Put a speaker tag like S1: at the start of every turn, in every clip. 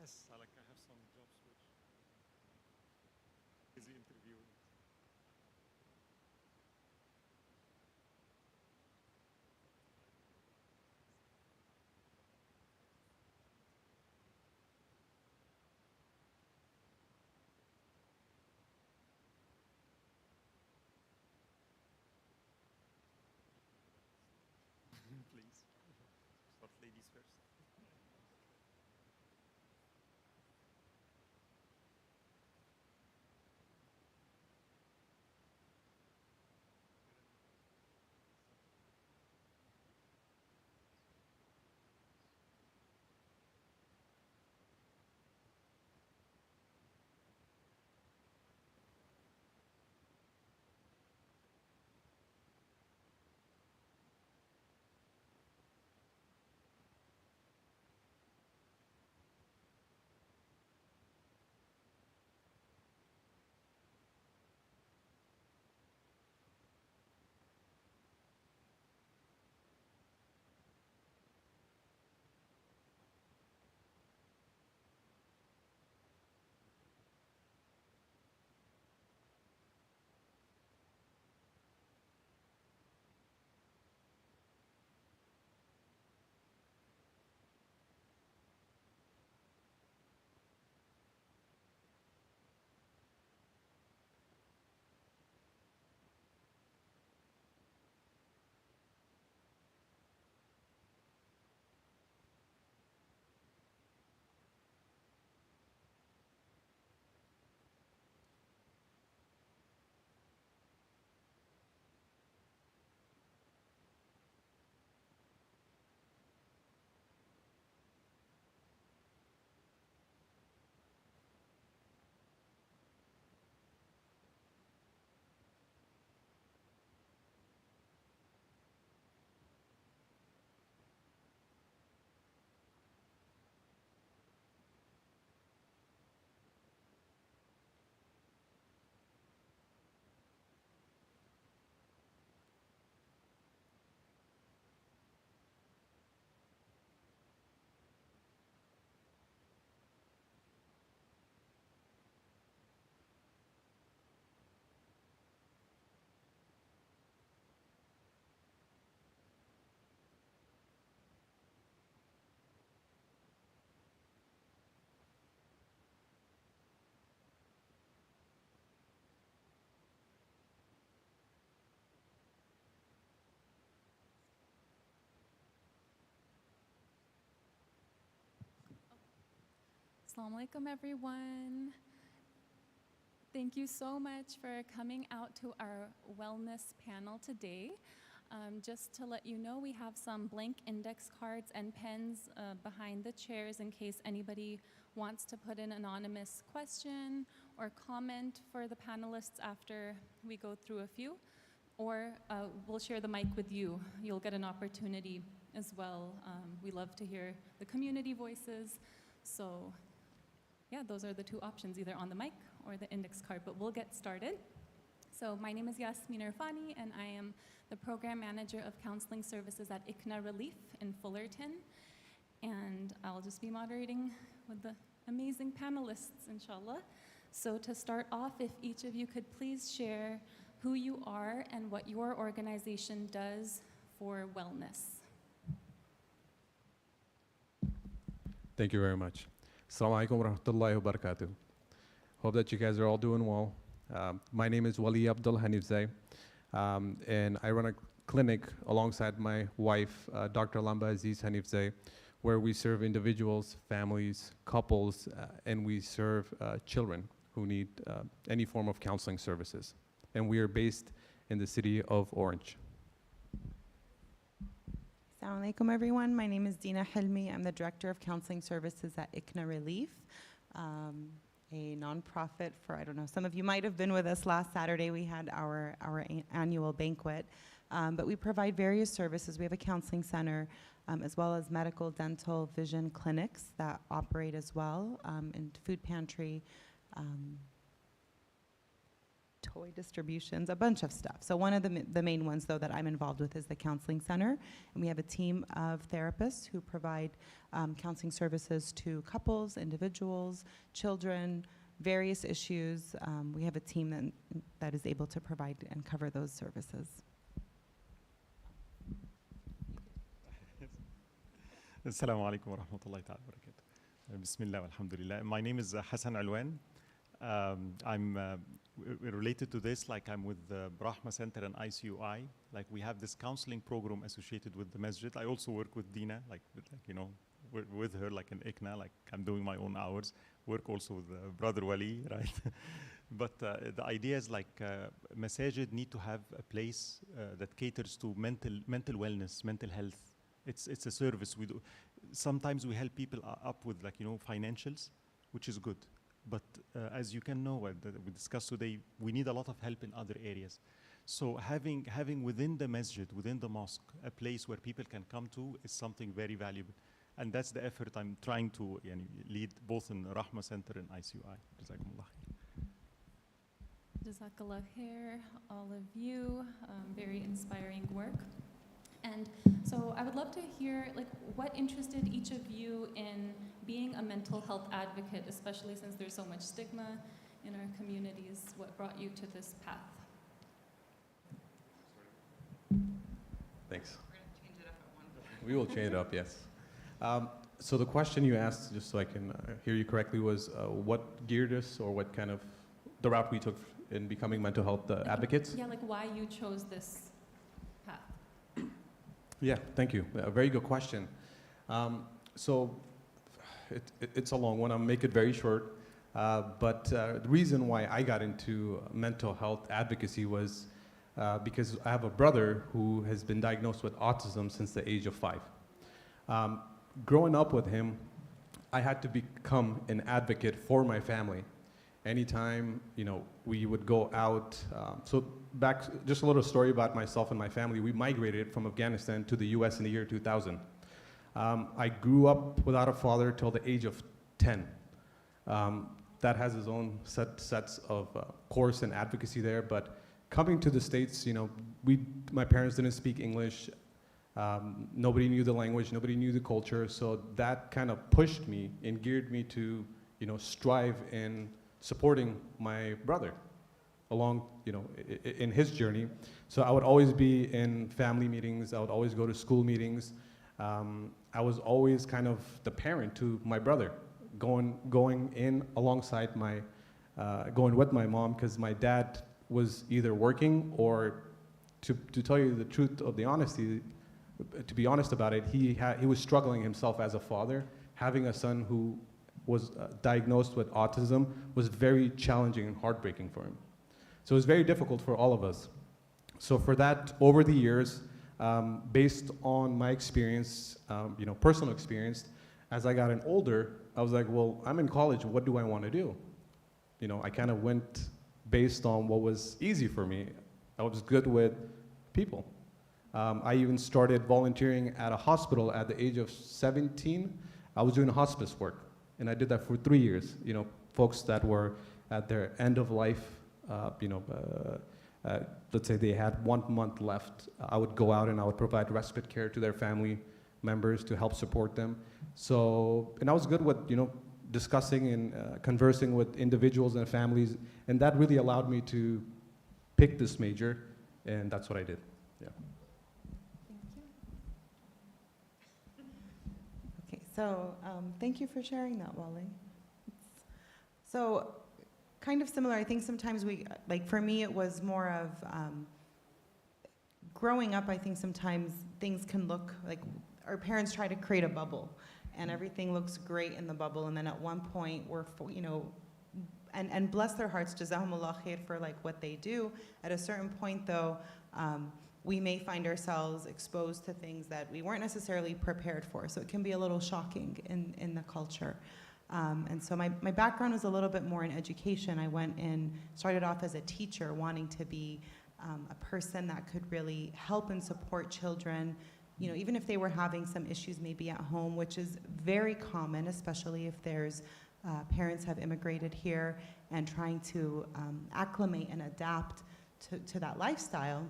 S1: Yes, I have some job switch. Busy interviewing. Please. Start ladies first.
S2: Assalamu alaikum, everyone. Thank you so much for coming out to our wellness panel today. Just to let you know, we have some blank index cards and pens behind the chairs in case anybody wants to put an anonymous question or comment for the panelists after we go through a few. Or we'll share the mic with you. You'll get an opportunity as well. We love to hear the community voices. So yeah, those are the two options, either on the mic or the index card, but we'll get started. So my name is Yasmin Irfani, and I am the Program Manager of Counseling Services at ICNA Relief in Fullerton. And I'll just be moderating with the amazing panelists, inshallah. So to start off, if each of you could please share who you are and what your organization does for wellness.
S3: Thank you very much. Assalamu alaikum wa rahmatullahi wa barakatuh. Hope that you guys are all doing well. My name is Wali Abdul Hanifzai, and I run a clinic alongside my wife, Dr. Lamba Aziz Hanifzai, where we serve individuals, families, couples, and we serve children who need any form of counseling services. And we are based in the city of Orange.
S4: Assalamu alaikum, everyone. My name is Dina Helmi. I'm the Director of Counseling Services at ICNA Relief, a nonprofit for, I don't know, some of you might have been with us last Saturday. We had our annual banquet. But we provide various services. We have a counseling center, as well as medical, dental, vision clinics that operate as well, and food pantry, toy distributions, a bunch of stuff. So one of the main ones, though, that I'm involved with is the counseling center. And we have a team of therapists who provide counseling services to couples, individuals, children, various issues. We have a team that is able to provide and cover those services.
S1: Assalamu alaikum wa rahmatullahi ta'ala wa barakatuh. Bismillah walhamdulillah. My name is Hassan Alwan. I'm related to this, like I'm with the Brahma Center and ICUI. Like we have this counseling program associated with the masjid. I also work with Dina, with her, like in ICNA, like I'm doing my own hours. Work also with Brother Wali, right? But the idea is like masajid need to have a place that caters to mental wellness, mental health. It's a service we do. Sometimes we help people up with financials, which is good. But as you can know, we discussed today, we need a lot of help in other areas. So having within the masjid, within the mosque, a place where people can come to is something very valuable. And that's the effort I'm trying to lead both in Rahma Center and ICUI. Jazakumullah khair.
S2: Jazakallah khair, all of you. Very inspiring work. And so I would love to hear what interested each of you in being a mental health advocate, especially since there's so much stigma in our communities. What brought you to this path?
S3: Thanks. We're going to change it up at one. We will change it up, yes. So the question you asked, just so I can hear you correctly, was what geared us, or what kind of the route we took in becoming mental health advocates?
S2: Yeah, why you chose this path.
S3: Yeah, thank you. A very good question. So it's a long one. I'll make it very short. But the reason why I got into mental health advocacy was because I have a brother who has been diagnosed with autism since the age of 5. Growing up with him, I had to become an advocate for my family. Anytime, we would go out. So back, just a little story about myself and my family. We migrated from Afghanistan to the US in the year 2000. I grew up without a father till the age of 10. That has its own sets of course and advocacy there, but coming to the States, my parents didn't speak English. Nobody knew the language, nobody knew the culture, so that kind of pushed me and geared me to, strive in supporting my brother along, in his journey. So I would always be in family meetings, I would always go to school meetings. I was always kind of the parent to my brother, going in alongside going with my mom, because my dad was either working or, to tell you the truth of the honesty, to be honest about it, he was struggling himself as a father. Having a son who was diagnosed with autism was very challenging and heartbreaking for him. So it was very difficult for all of us. So for that, over the years, based on my experience, personal experience, as I got older, I was like, well, I'm in college, what do I want to do? I kind of went based on what was easy for me. I was good with people. I even started volunteering at a hospital at the age of 17. I was doing hospice work, and I did that for 3 years. Folks that were at their end of life, let's say they had 1 month left, I would go out and I would provide respite care to their family members to help support them. So, and I was good with, discussing and conversing with individuals and families, and that really allowed me to pick this major, and that's what I did. Yeah.
S4: Okay, so thank you for sharing that, Wally. So, kind of similar, I think sometimes for me it was more of, growing up, I think sometimes things can look like, our parents try to create a bubble, and everything looks great in the bubble, and then at one point and bless their hearts, jazahumullah khair for what they do. At a certain point though, we may find ourselves exposed to things that we weren't necessarily prepared for, so it can be a little shocking in the culture. And so my background was a little bit more in education. I went and started off as a teacher, wanting to be a person that could really help and support children, even if they were having some issues maybe at home, which is very common, especially if there's parents have immigrated here and trying to acclimate and adapt to that lifestyle.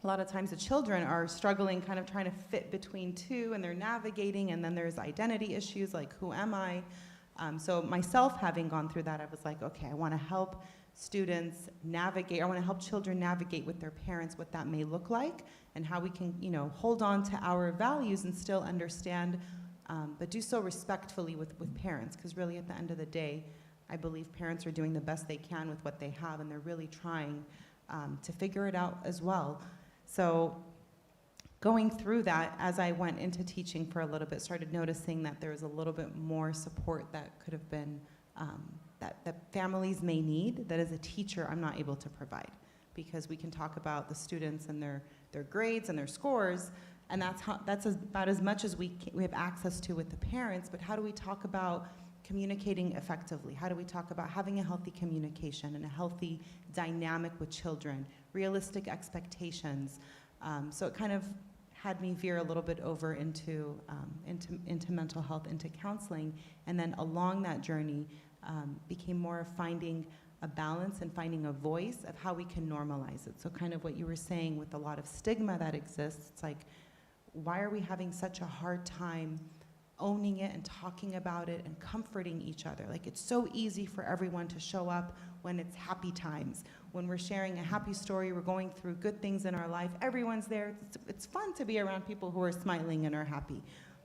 S4: A lot of times the children are struggling, kind of trying to fit between two, and they're navigating, and then there's identity issues like, who am I? So myself having gone through that, I was like, okay, I want to help students navigate, I want to help children navigate with their parents what that may look like, and how we can, hold on to our values and still understand, but do so respectfully with parents, because really at the end of the day, I believe parents are doing the best they can with what they have, and they're really trying to figure it out as well. So going through that, as I went into teaching for a little bit, started noticing that there was a little bit more support that could have been, that families may need, that as a teacher I'm not able to provide. Because we can talk about the students and their grades and their scores, and that's about as much as we have access to with the parents, but how do we talk about communicating effectively? How do we talk about having a healthy communication and a healthy dynamic with children, realistic expectations? So it kind of had me veer a little bit over into mental health, into counseling, and then along that journey became more of finding a balance and finding a voice of how we can normalize it. So kind of what you were saying with a lot of stigma that exists, it's like, why are we having such a hard time owning it and talking about it and comforting each other? Like, it's so easy for everyone to show up when it's happy times. When we're sharing a happy story, we're going through good things in our life, everyone's there. It's fun to be around people who are smiling and are happy.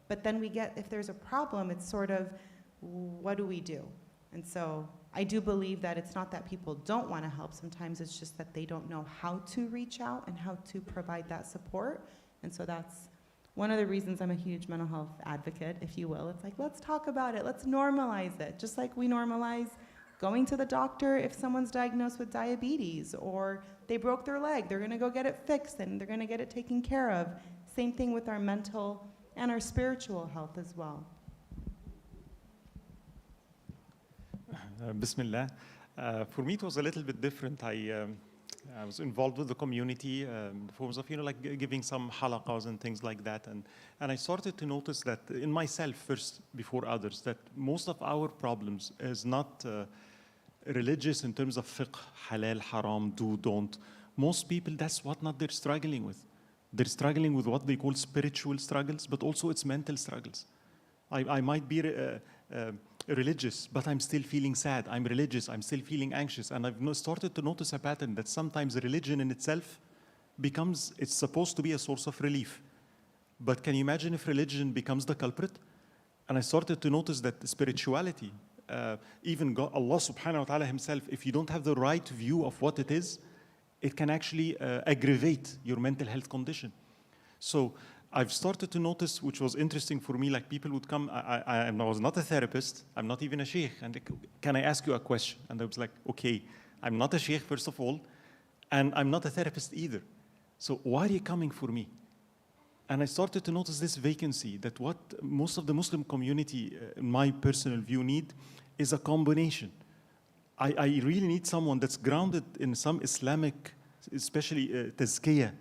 S4: But then if there's a problem, it's sort of, what do we do? And so I do believe that it's not that people don't want to help. Sometimes it's just that they don't know how to reach out and how to provide that support. And so that's one of the reasons I'm a huge mental health advocate, if you will. It's like, let's talk about it. Let's normalize it. Just like we normalize going to the doctor if someone's diagnosed with diabetes or they broke their leg. They're going to go get it fixed and they're going to get it taken care of. Same thing with our mental and our spiritual health as well.
S1: Bismillah. For me, it was a little bit different. I was involved with the community in the forms of, like giving some halaqas and things like that. And I started to notice that in myself first, before others, that most of our problems is not religious in terms of fiqh, halal, haram, do, don't. Most people, that's what not they're struggling with. They're struggling with what they call spiritual struggles, but also it's mental struggles. I might be religious, but I'm still feeling sad. I'm religious, I'm still feeling anxious. And I've started to notice a pattern that sometimes religion in itself it's supposed to be a source of relief. But can you imagine if religion becomes the culprit? And I started to notice that spirituality, even God, Allah subhanahu wa ta'ala himself, if you don't have the right view of what it is, it can actually aggravate your mental health condition. So I've started to notice, which was interesting for me, like people would come, I was not a therapist, I'm not even a sheikh, and they, can I ask you a question? And I was like, okay, I'm not a sheikh, first of all, and I'm not a therapist either. So why are you coming for me? And I started to notice this vacancy, that what most of the Muslim community, in my personal view, need is a combination. I really need someone that's grounded in some Islamic, especially tazkiyah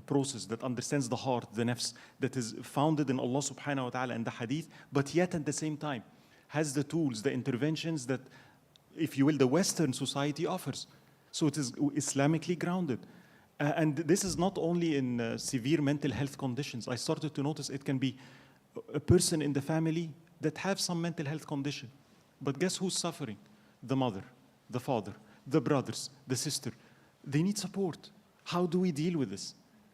S1: process, that understands the heart, the nafs, that is founded in Allah subhanahu wa ta'ala and the hadith, but yet at the same time has the tools, the interventions that, if you will, the Western society offers. So it is Islamically grounded. And this is not only in severe mental health conditions. I started to notice it can be a person in the family that have some mental health condition. But guess who's suffering? The mother, the father, the brothers, the sister. They need support. How do we deal with this?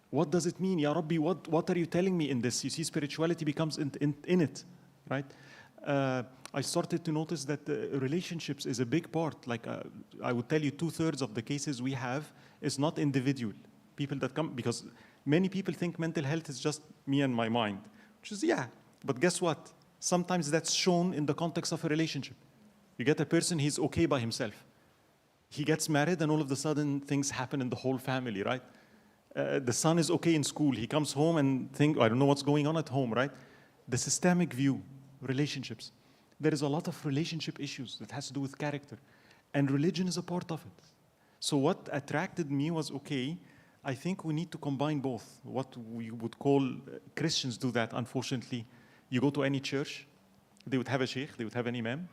S1: What does it mean? Ya Rabbi, what are you telling me in this? You see, spirituality becomes in it, right? I started to notice that relationships is a big part. Like I would tell you, 2/3 of the cases we have is not individual. People that come, because many people think mental health is just me and my mind, which is, yeah, but guess what? Sometimes that's shown in the context of a relationship. You get a person, he's okay by himself. He gets married and all of a sudden things happen in the whole family, right? The son is okay in school. He comes home and I don't know what's going on at home, right? The systemic view, relationships. There is a lot of relationship issues that has to do with character. And religion is a part of it. So what attracted me was, okay, I think we need to combine both. What we would call, Christians do that, unfortunately. You go to any church, they would have a sheikh, they would have an imam,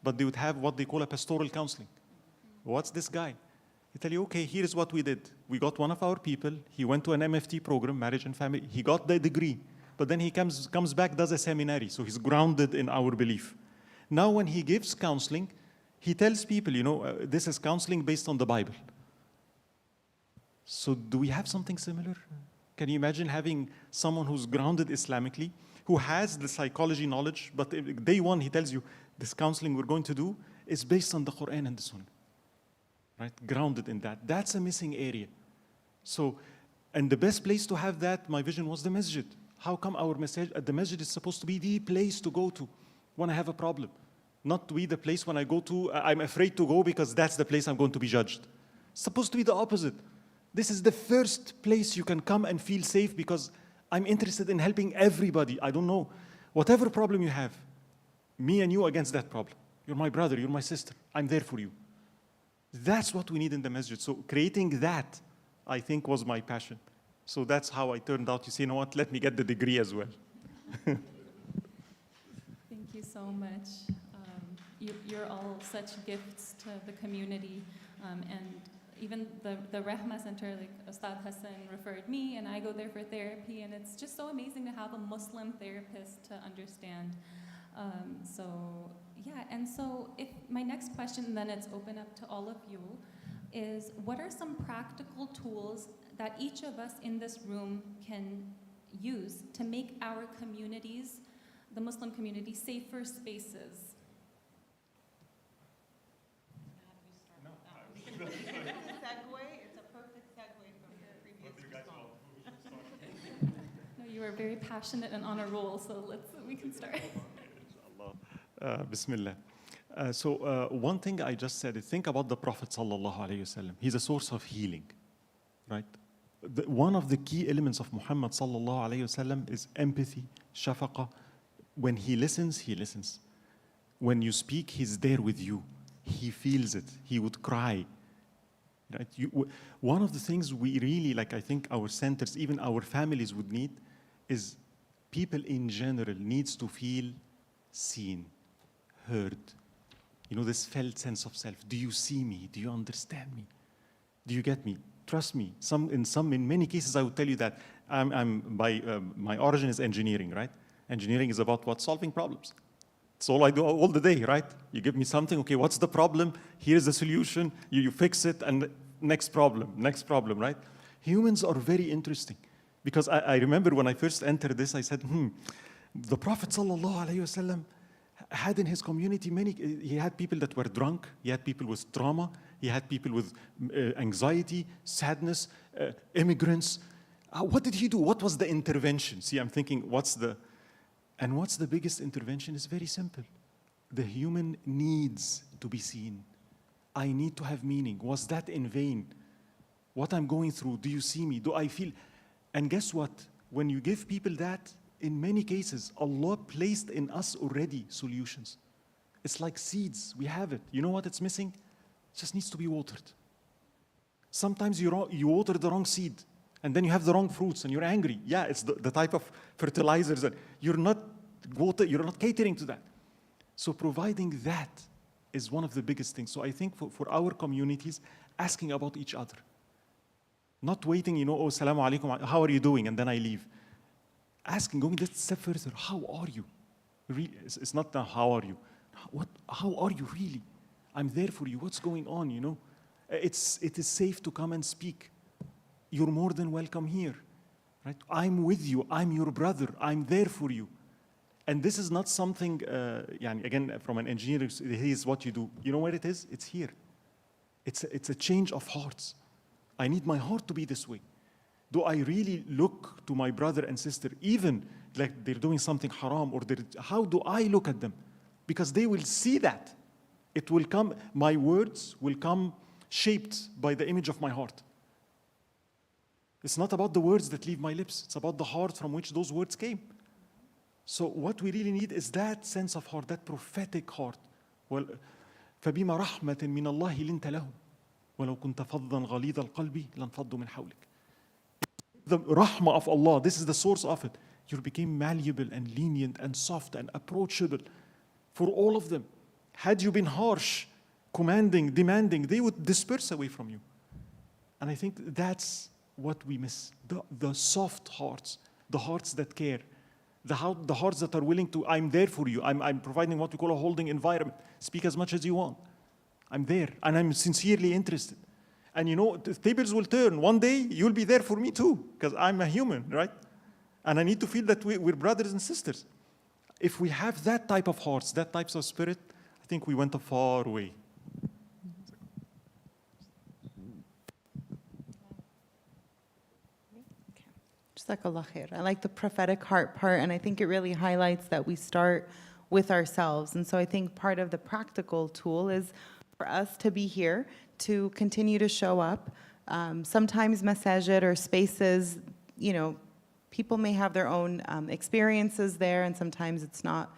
S1: but they would have what they call a pastoral counseling. What's this guy? He tell you, okay, here's what we did. We got one of our people, he went to an MFT program, marriage and family, he got the degree, but then he comes back, does a seminary, so he's grounded in our belief. Now when he gives counseling, he tells people, this is counseling based on the Bible. So do we have something similar? Can you imagine having someone who's grounded Islamically, who has the psychology knowledge, but day one he tells you, this counseling we're going to do is based on the Quran and the Sunnah, right? Grounded in that. That's a missing area. So, and the best place to have that, my vision, was the masjid. How come our message at the masjid is supposed to be the place to go to when I have a problem? Not to be the place when I go to, I'm afraid to go because that's the place I'm going to be judged. It's supposed to be the opposite. This is the first place you can come and feel safe because I'm interested in helping everybody. I don't know. Whatever problem you have, me and you against that problem. You're my brother, you're my sister. I'm there for you. That's what we need in the masjid. So creating that, I think, was my passion. So that's how I turned out to say, you know what, let me get the degree as well.
S2: Thank you so much. You're all such gifts to the community, and even the Rahma Center, like Ustad Hassan referred me, and I go there for therapy, and it's just so amazing to have a Muslim therapist to understand. So if my next question, then it's open up to all of you, is what are some practical tools that each of us in this room can use to make our communities, the Muslim community, safer spaces?
S4: It's a perfect segue from your previous response.
S2: No, you are very passionate and on a roll, so we can start.
S1: Bismillah. One thing I just said is think about the Prophet sallallahu alaihi wasallam. He's a source of healing, right? One of the key elements of Muhammad sallallahu alaihi wasallam is empathy, shafaqa. When he listens, he listens. When you speak, he's there with you. He feels it. He would cry. Right? One of the things we really, I think our centers, even our families would need, is people in general needs to feel seen, heard. This felt sense of self. Do you see me? Do you understand me? Do you get me? Trust me. In many cases, I would tell you that my origin is engineering, right? Engineering is about what? Solving problems. That's all I do all the day, right? You give me something, okay, what's the problem? Here's the solution. You fix it, and next problem, right? Humans are very interesting. Because I remember when I first entered this, I said, the Prophet sallallahu alaihi wasallam had in his community he had people that were drunk, he had people with trauma, he had people with anxiety, sadness, immigrants. What did he do? What was the intervention? See, I'm thinking, what's the biggest intervention? Is very simple. The human needs to be seen. I need to have meaning. Was that in vain? What I'm going through, do you see me? Do I feel? And guess what? When you give people that, in many cases, Allah placed in us already solutions. It's like seeds. We have it. You know what it's missing? It just needs to be watered. Sometimes you water the wrong seed, and then you have the wrong fruits, and you're angry. Yeah, it's the type of fertilizers that you're not catering to that. So providing that is one of the biggest things. So I think for our communities, asking about each other. Not waiting, oh, salamu alaikum, how are you doing? And then I leave. Asking, going that step further, how are you? Really, it's not now, how are you? How are you really? I'm there for you. What's going on, It is safe to come and speak. You're more than welcome here, right? I'm with you. I'm your brother. I'm there for you. And this is not something, again, from an engineer, here's what you do. You know where it is? It's here. It's a change of hearts. I need my heart to be this way. Do I really look to my brother and sister, even like they're doing something haram, how do I look at them? Because they will see that. It will come, my words will come shaped by the image of my heart. It's not about the words that leave my lips. It's about the heart from which those words came. So what we really need is that sense of heart, that prophetic heart. Well, فَبِمَا رَحْمَةٍ مِّنَ اللَّهِ لِنْتَ لَهُمْ وَلَوْ كُنْتَ فَضًّا غَلِيظَ الْقَلْبِ لَانْفَضُّوا مِنْ حَوْلِكَ. The rahmah of Allah, this is the source of it. You became malleable and lenient and soft and approachable for all of them. Had you been harsh, commanding, demanding, they would disperse away from you. And I think that's what we miss. The soft hearts, the hearts that care, the hearts that are willing to, I'm there for you. I'm providing what we call a holding environment. Speak as much as you want. I'm there, and I'm sincerely interested. And you know, the tables will turn. One day, you'll be there for me too, because I'm a human, right? And I need to feel that we're brothers and sisters. If we have that type of hearts, that type of spirit, I think we went a far way.
S4: Jazakallah khair. I like the prophetic heart part, and I think it really highlights that we start with ourselves. And so I think part of the practical tool is for us to be here, to continue to show up. Sometimes masajid or spaces, you know, people may have their own experiences there, and sometimes it's not,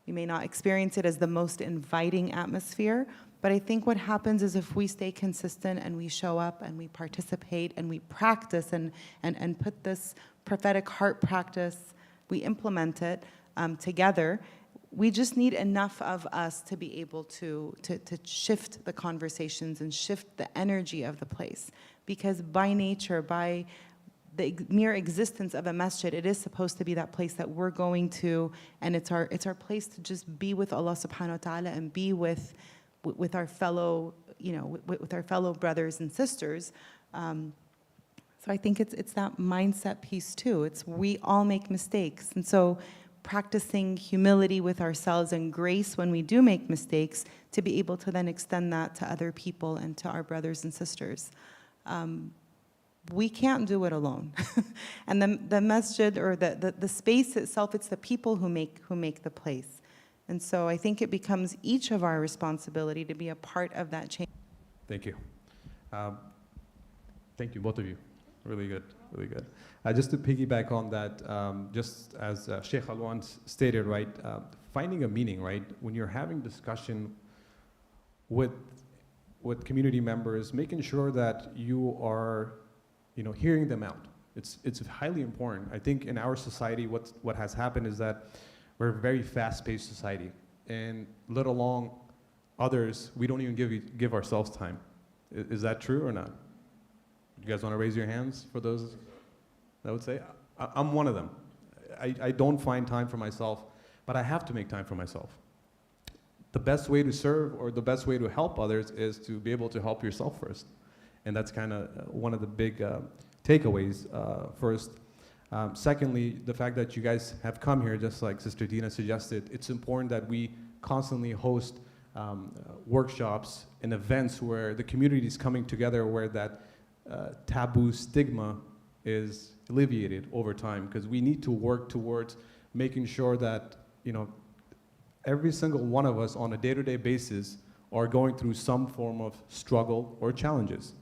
S4: you may not experience it as the most inviting atmosphere. But I think what happens is if we stay consistent and we show up and we participate and we practice and put this prophetic heart practice, we implement it together, we just need enough of us to be able to shift the conversations and shift the energy of the place. Because by nature, by the mere existence of a masjid, it is supposed to be that place that we're going to, and it's our place to just be with Allah subhanahu wa ta'ala and be with our fellow, you know, with our fellow brothers and sisters. So I think it's that mindset piece too. It's we all make mistakes. And so practicing humility with ourselves and grace when we do make mistakes to be able to then extend that to other people and to our brothers and sisters. We can't do it alone. And the masjid or the space itself, it's the people who make the place. And so I think it becomes each of our responsibility to be a part of that change.
S3: Thank you. Thank you, both of you. Really good, really good. Just to piggyback on that, just as Sheikh Alwan stated, right, finding a meaning, right? When you're having discussion with community members, making sure that you are, you know, hearing them out. It's highly important. I think in our society, what has happened is that we're a very fast-paced society, and let alone others, we don't even give ourselves time. Is that true or not? You guys want to raise your hands for those that would say? I'm one of them. I don't find time for myself, but I have to make time for myself. The best way to serve or the best way to help others is to be able to help yourself first. And that's kind of one of the big takeaways first. Secondly, the fact that you guys have come here, just like Sister Dina suggested, it's important that we constantly host workshops and events where the community is coming together, where that taboo stigma is alleviated over time, because we need to work towards making sure that, you know, every single one of us on a day-to-day basis are going through some form of struggle or challenges.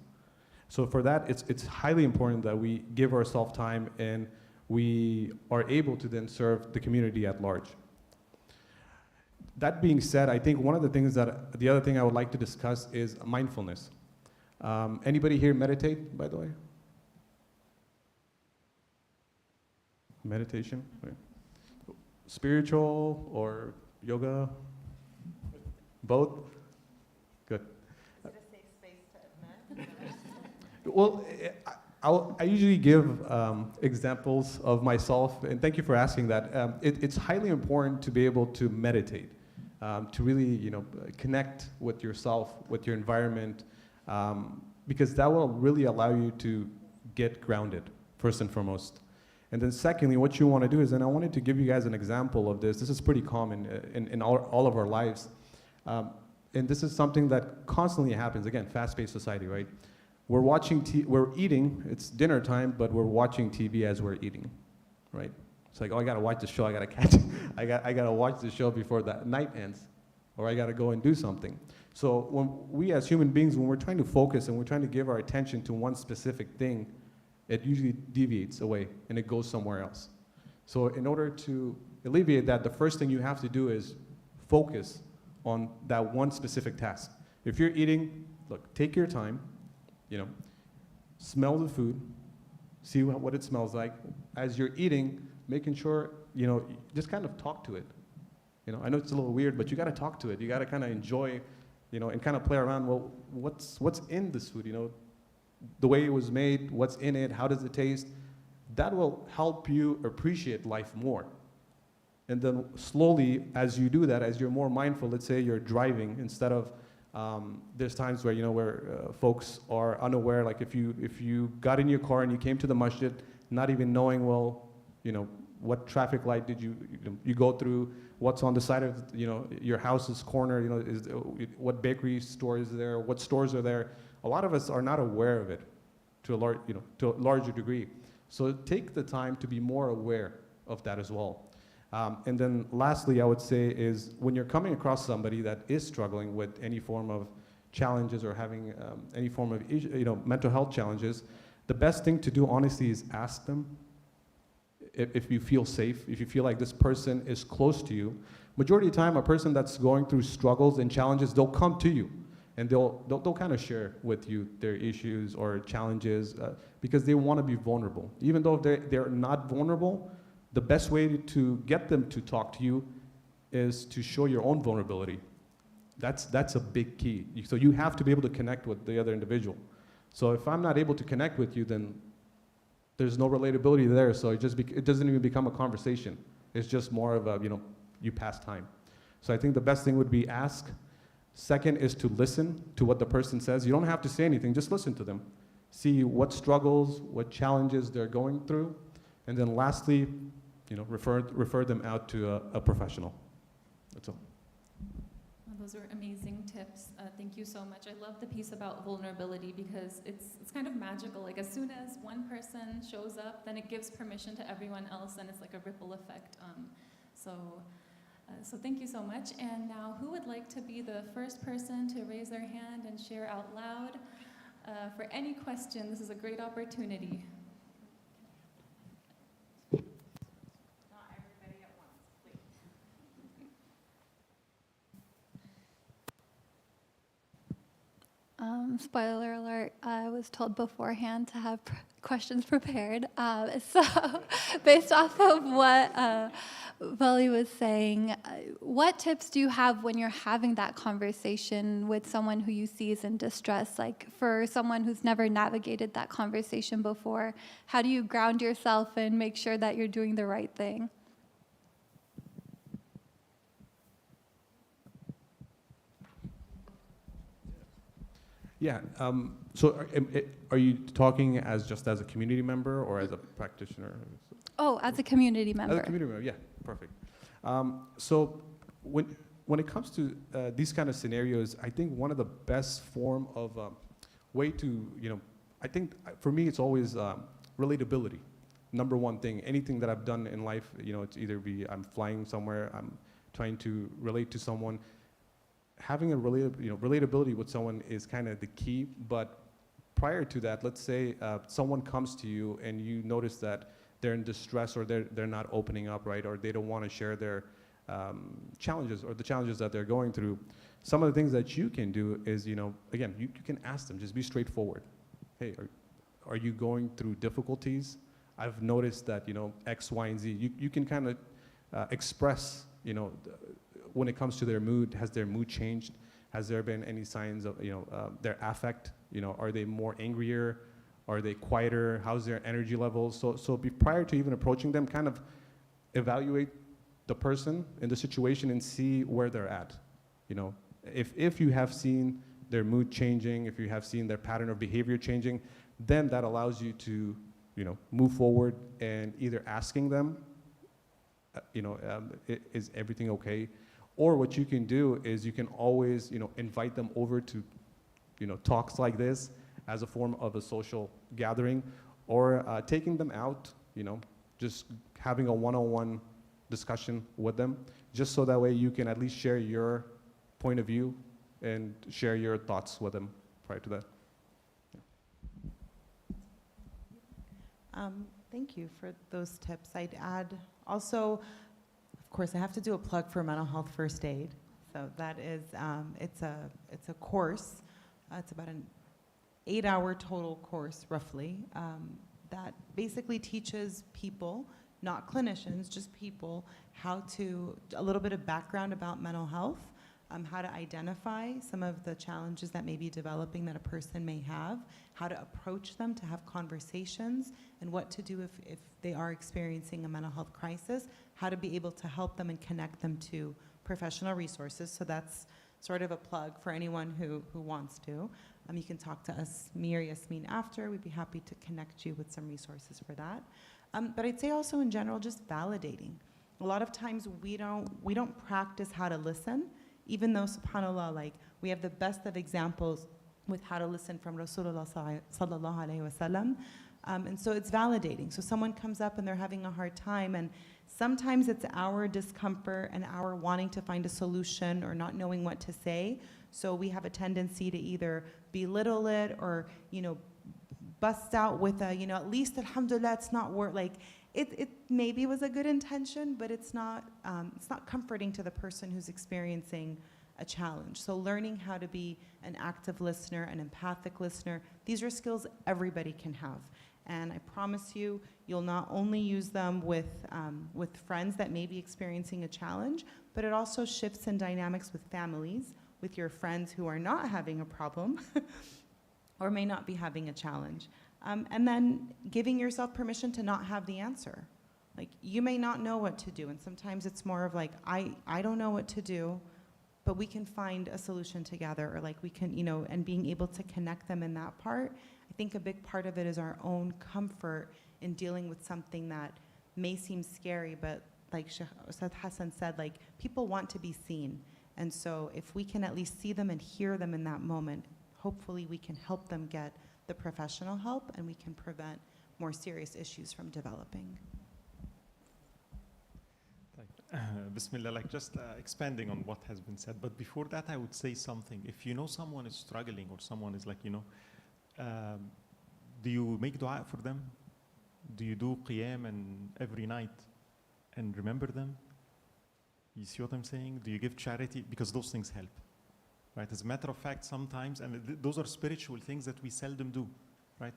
S3: So for that, it's highly important that we give ourselves time and we are able to then serve the community at large. That being said, I think one of the things the other thing I would like to discuss is mindfulness. Anybody here meditate, by the way? Meditation? Okay. Spiritual or yoga? Both? Good.
S4: Is it a safe space to admit?
S3: Well, I usually give examples of myself, and thank you for asking that. It's highly important to be able to meditate, to really, you know, connect with yourself, with your environment, because that will really allow you to get grounded, first and foremost. And then secondly, what you want to do is, and I wanted to give you guys an example of this. This is pretty common in all of our lives. And this is something that constantly happens. Again, fast-paced society, right? We're watching, we're eating, it's dinner time, but we're watching TV as we're eating, right? It's like, oh, I gotta watch the show, I gotta catch it. I gotta watch the show before the night ends, or I gotta go and do something. So when we as human beings, when we're trying to focus and we're trying to give our attention to one specific thing, it usually deviates away and it goes somewhere else. So in order to alleviate that, the first thing you have to do is focus on that one specific task. If you're eating, look, take your time, you know, smell the food, see what it smells like. As you're eating, making sure, you know, just kind of talk to it. You know, I know it's a little weird, but you got to talk to it. You got to kind of enjoy, you know, and kind of play around. Well, what's in this food? You know, the way it was made, what's in it, how does it taste? That will help you appreciate life more. And then slowly, as you do that, as you're more mindful, let's say you're driving instead of, there's times where, you know, where folks are unaware, like if you got in your car and you came to the masjid, not even knowing, well, you know, what traffic light did you go through, what's on the side of, you know, your house's corner, you know, what bakery store is there, what stores are there. A lot of us are not aware of it to a larger degree. So take the time to be more aware of that as well. And then lastly, I would say is when you're coming across somebody that is struggling with any form of challenges or having any form of mental health challenges, the best thing to do honestly is ask them if you feel safe, if you feel like this person is close to you. Majority of the time, a person that's going through struggles and challenges, they'll come to you and they'll kind of share with you their issues or challenges because they want to be vulnerable. Even though they're not vulnerable, the best way to get them to talk to you is to show your own vulnerability. That's a big key. So you have to be able to connect with the other individual. So if I'm not able to connect with you, then there's no relatability there. So it doesn't even become a conversation. It's just more of a, you pass time. So I think the best thing would be ask. Second is to listen to what the person says. You don't have to say anything, just listen to them. See what struggles, what challenges they're going through. And then lastly, refer them out to a professional. That's all.
S2: Well, those are amazing tips. Thank you so much. I love the piece about vulnerability because it's kind of magical. Like as soon as one person shows up, then it gives permission to everyone else, and it's like a ripple effect. So thank you so much. And now, who would like to be the first person to raise their hand and share out loud? For any question, this is a great opportunity.
S5: Spoiler alert, I was told beforehand to have questions prepared. So based off of what Vali was saying, what tips do you have when you're having that conversation with someone who you see is in distress? Like for someone who's never navigated that conversation before, how do you ground yourself and make sure that you're doing the right thing?
S3: Yeah. So are you talking just as a community member or as a practitioner?
S5: Oh, as a community member.
S3: As a community member, yeah, perfect. So when it comes to these kind of scenarios, I think one of the best form of way to, I think for me it's always relatability. Number one thing, anything that I've done in life, it's either I'm flying somewhere, I'm trying to relate to someone. Having a relatability with someone is kind of the key, but prior to that, let's say someone comes to you and you notice that they're in distress or they're not opening up, right, or they don't want to share their challenges or the challenges that they're going through. Some of the things that you can do is, again, you can ask them, just be straightforward. Hey, are you going through difficulties? I've noticed that, X, Y, and Z. You can kind of express, when it comes to their mood, has their mood changed? Has there been any signs of, their affect? Are they more angrier? Are they quieter? How's their energy levels? So prior to even approaching them, kind of evaluate the person in the situation and see where they're at. If you have seen their mood changing, if you have seen their pattern of behavior changing, then that allows you to, move forward and either asking them, is everything okay? Or what you can do is you can always, invite them over to, talks like this as a form of a social gathering, or taking them out, just having a one-on-one discussion with them, just so that way you can at least share your point of view and share your thoughts with them prior to that.
S4: Thank you for those tips. I'd add also, of course, I have to do a plug for mental health first aid. So that is, it's a course. It's about an 8-hour total course, roughly, that basically teaches people not clinicians, just people, a little bit of background about mental health, how to identify some of the challenges that may be developing that a person may have, how to approach them, to have conversations, and what to do if they are experiencing a mental health crisis, how to be able to help them and connect them to professional resources. So that's sort of a plug for anyone who wants to. You can talk to us, me or Yasmin, after. We'd be happy to connect you with some resources for that. But I'd say also in general, just validating. A lot of times we don't practice how to listen, even though, subhanAllah, like, we have the best of examples with how to listen from Rasulullah sallallahu alaihi wasallam. And so it's validating. So someone comes up and they're having a hard time, and sometimes it's our discomfort and our wanting to find a solution or not knowing what to say. So we have a tendency to either belittle it or, bust out with a, at least alhamdulillah, it's not like, it maybe was a good intention, but it's not comforting to the person who's experiencing a challenge. So learning how to be an active listener, an empathic listener, these are skills everybody can have. And I promise you, you'll not only use them with friends that may be experiencing a challenge, but it also shifts in dynamics with families, with your friends who are not having a problem or may not be having a challenge. And then giving yourself permission to not have the answer. Like, you may not know what to do, and sometimes it's more of like, I don't know what to do, but we can find a solution together, or like we can, and being able to connect them in that part. I think a big part of it is our own comfort in dealing with something that may seem scary, but like Sheikh Ustad Hassan said, like, people want to be seen. And so if we can at least see them and hear them in that moment, hopefully we can help them get the professional help, and we can prevent more serious issues from developing.
S1: Bismillah, like just expanding on what has been said. But before that, I would say something. If you know someone is struggling, or someone is like, do you make dua for them? Do you do qiyam and every night and remember them? You see what I'm saying? Do you give charity? Because those things help. Right? As a matter of fact, sometimes, and those are spiritual things that we seldom do, right?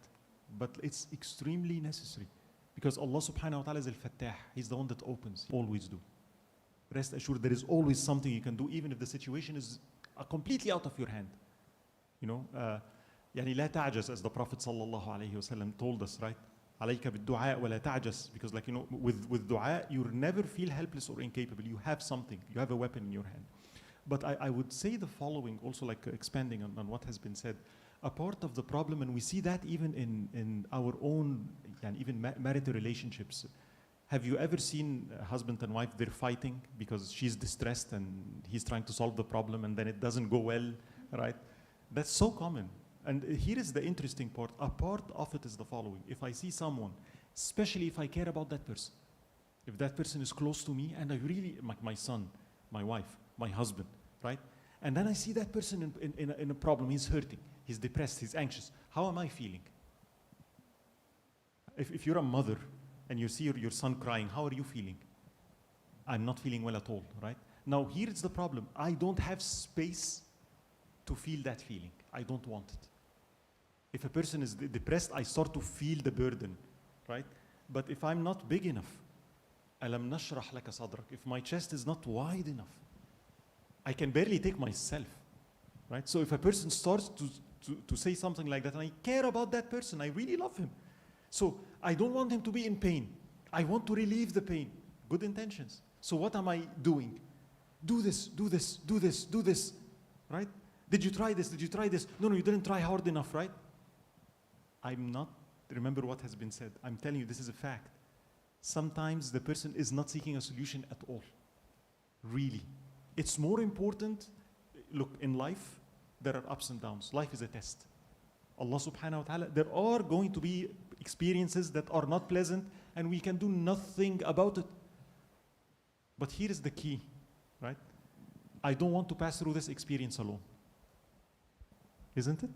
S1: But it's extremely necessary, because Allah subhanahu wa ta'ala is al-Fattah. He's the one that opens. Always do. Rest assured, there is always something you can do, even if the situation is completely out of your hand. يعني لا تعجز, as the Prophet sallallahu alayhi wasallam told us, right? عليك بالدعاء ولا تعجز, because with dua, you never feel helpless or incapable. You have something. You have a weapon in your hand. But I would say the following, also like expanding on what has been said. A part of the problem, and we see that even in our own, and even marital relationships. Have you ever seen a husband and wife, they're fighting because she's distressed and he's trying to solve the problem, and then it doesn't go well, right? That's so common. And here is the interesting part. A part of it is the following. If I see someone, especially if I care about that person, if that person is close to me, and I really, my son, my wife, my husband, right? And then I see that person in a problem, he's hurting, he's depressed, he's anxious. How am I feeling? If you're a mother and you see your son crying, how are you feeling? I'm not feeling well at all, right? Now, here's the problem. I don't have space to feel that feeling. I don't want it. If a person is depressed, I start to feel the burden, right? But if I'm not big enough, أَلَمْ نَشْرَحْ لَكَ صَدْرَكَ, if my chest is not wide enough, I can barely take myself, right? So if a person starts to say something like that, and I care about that person, I really love him. So I don't want him to be in pain. I want to relieve the pain. Good intentions. So what am I doing? Do this, do this, do this, do this, right? Did you try this? Did you try this? No, you didn't try hard enough, right? I'm not, remember what has been said. I'm telling you, this is a fact. Sometimes the person is not seeking a solution at all. Really. It's more important, look, in life, there are ups and downs. Life is a test. Allah subhanahu wa ta'ala, there are going to be experiences that are not pleasant, and we can do nothing about it. But here is the key, right? I don't want to pass through this experience alone. Isn't it?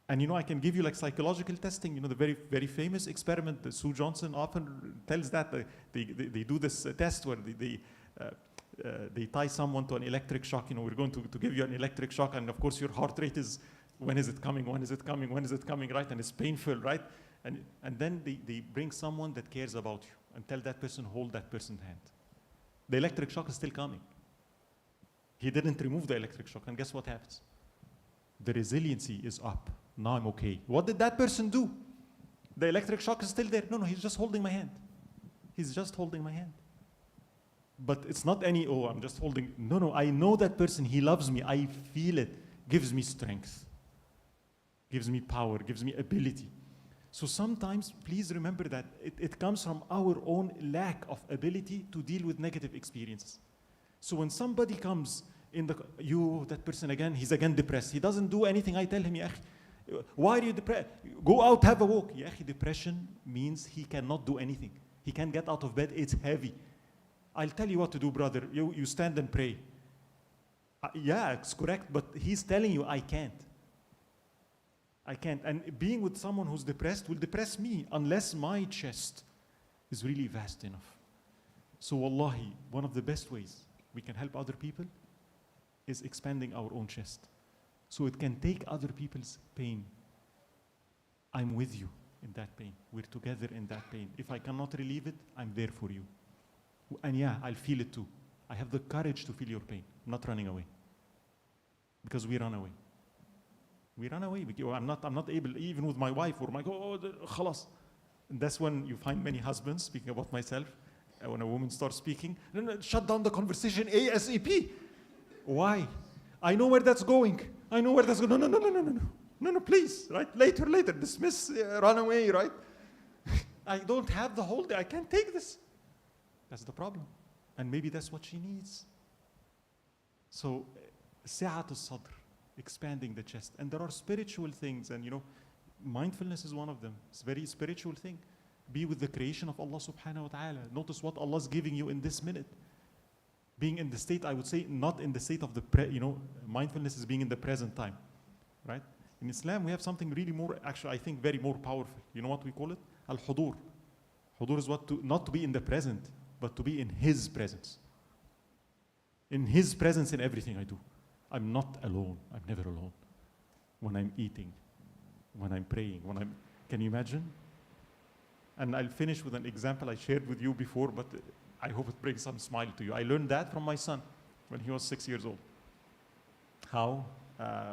S1: And I can give you like psychological testing, the very, very famous experiment that Sue Johnson often tells that they do this test where they tie someone to an electric shock. We're going to give you an electric shock, and of course your heart rate is, when is it coming, when is it coming, when is it coming, right? And it's painful, right? And then they bring someone that cares about you, and tell that person, hold that person's hand. The electric shock is still coming. He didn't remove the electric shock, and guess what happens? The resiliency is up. Now I'm okay. What did that person do? The electric shock is still there. No, he's just holding my hand. He's just holding my hand. But it's not any, oh, I'm just holding. No, I know that person. He loves me. I feel it. Gives me strength. Gives me power. Gives me ability. So sometimes, please remember that it comes from our own lack of ability to deal with negative experiences. So when somebody comes in that person again, he's again depressed. He doesn't do anything. I tell him, Ya akhi, why are you depressed? Go out, have a walk. Ya akhi, depression means he cannot do anything. He can't get out of bed. It's heavy. I'll tell you what to do, brother. You stand and pray. Yeah, it's correct, but he's telling you, I can't. I can't. And being with someone who's depressed will depress me unless my chest is really vast enough. So wallahi, one of the best ways we can help other people is expanding our own chest. So it can take other people's pain. I'm with you in that pain. We're together in that pain. If I cannot relieve it, I'm there for you. And yeah, I'll feel it too. I have the courage to feel your pain. I'm not running away. Because we run away. We run away. I'm not able, even with my wife or my, khalas. And that's when you find many husbands, speaking about myself, when a woman starts speaking, no, shut down the conversation ASAP. Why? I know where that's going. I know where that's going. No, please, right? Later, dismiss, run away, right? I don't have the whole day. I can't take this. That's the problem. And maybe that's what she needs. So, si'at al-sadr, expanding the chest. And there are spiritual things, and mindfulness is one of them. It's a very spiritual thing. Be with the creation of Allah subhanahu wa ta'ala. Notice what Allah is giving you in this minute. Being in the state, I would say, not in the state of mindfulness is being in the present time, right? In Islam, we have something really more, actually, I think, very more powerful. You know what we call it? Al-hudur. Hudur is not to be in the present, but to be in His presence. In His presence in everything I do. I'm not alone. I'm never alone. When I'm eating, when I'm praying, can you imagine? And I'll finish with an example I shared with you before, but I hope it brings some smile to you. I learned that from my son when he was 6 years old. How?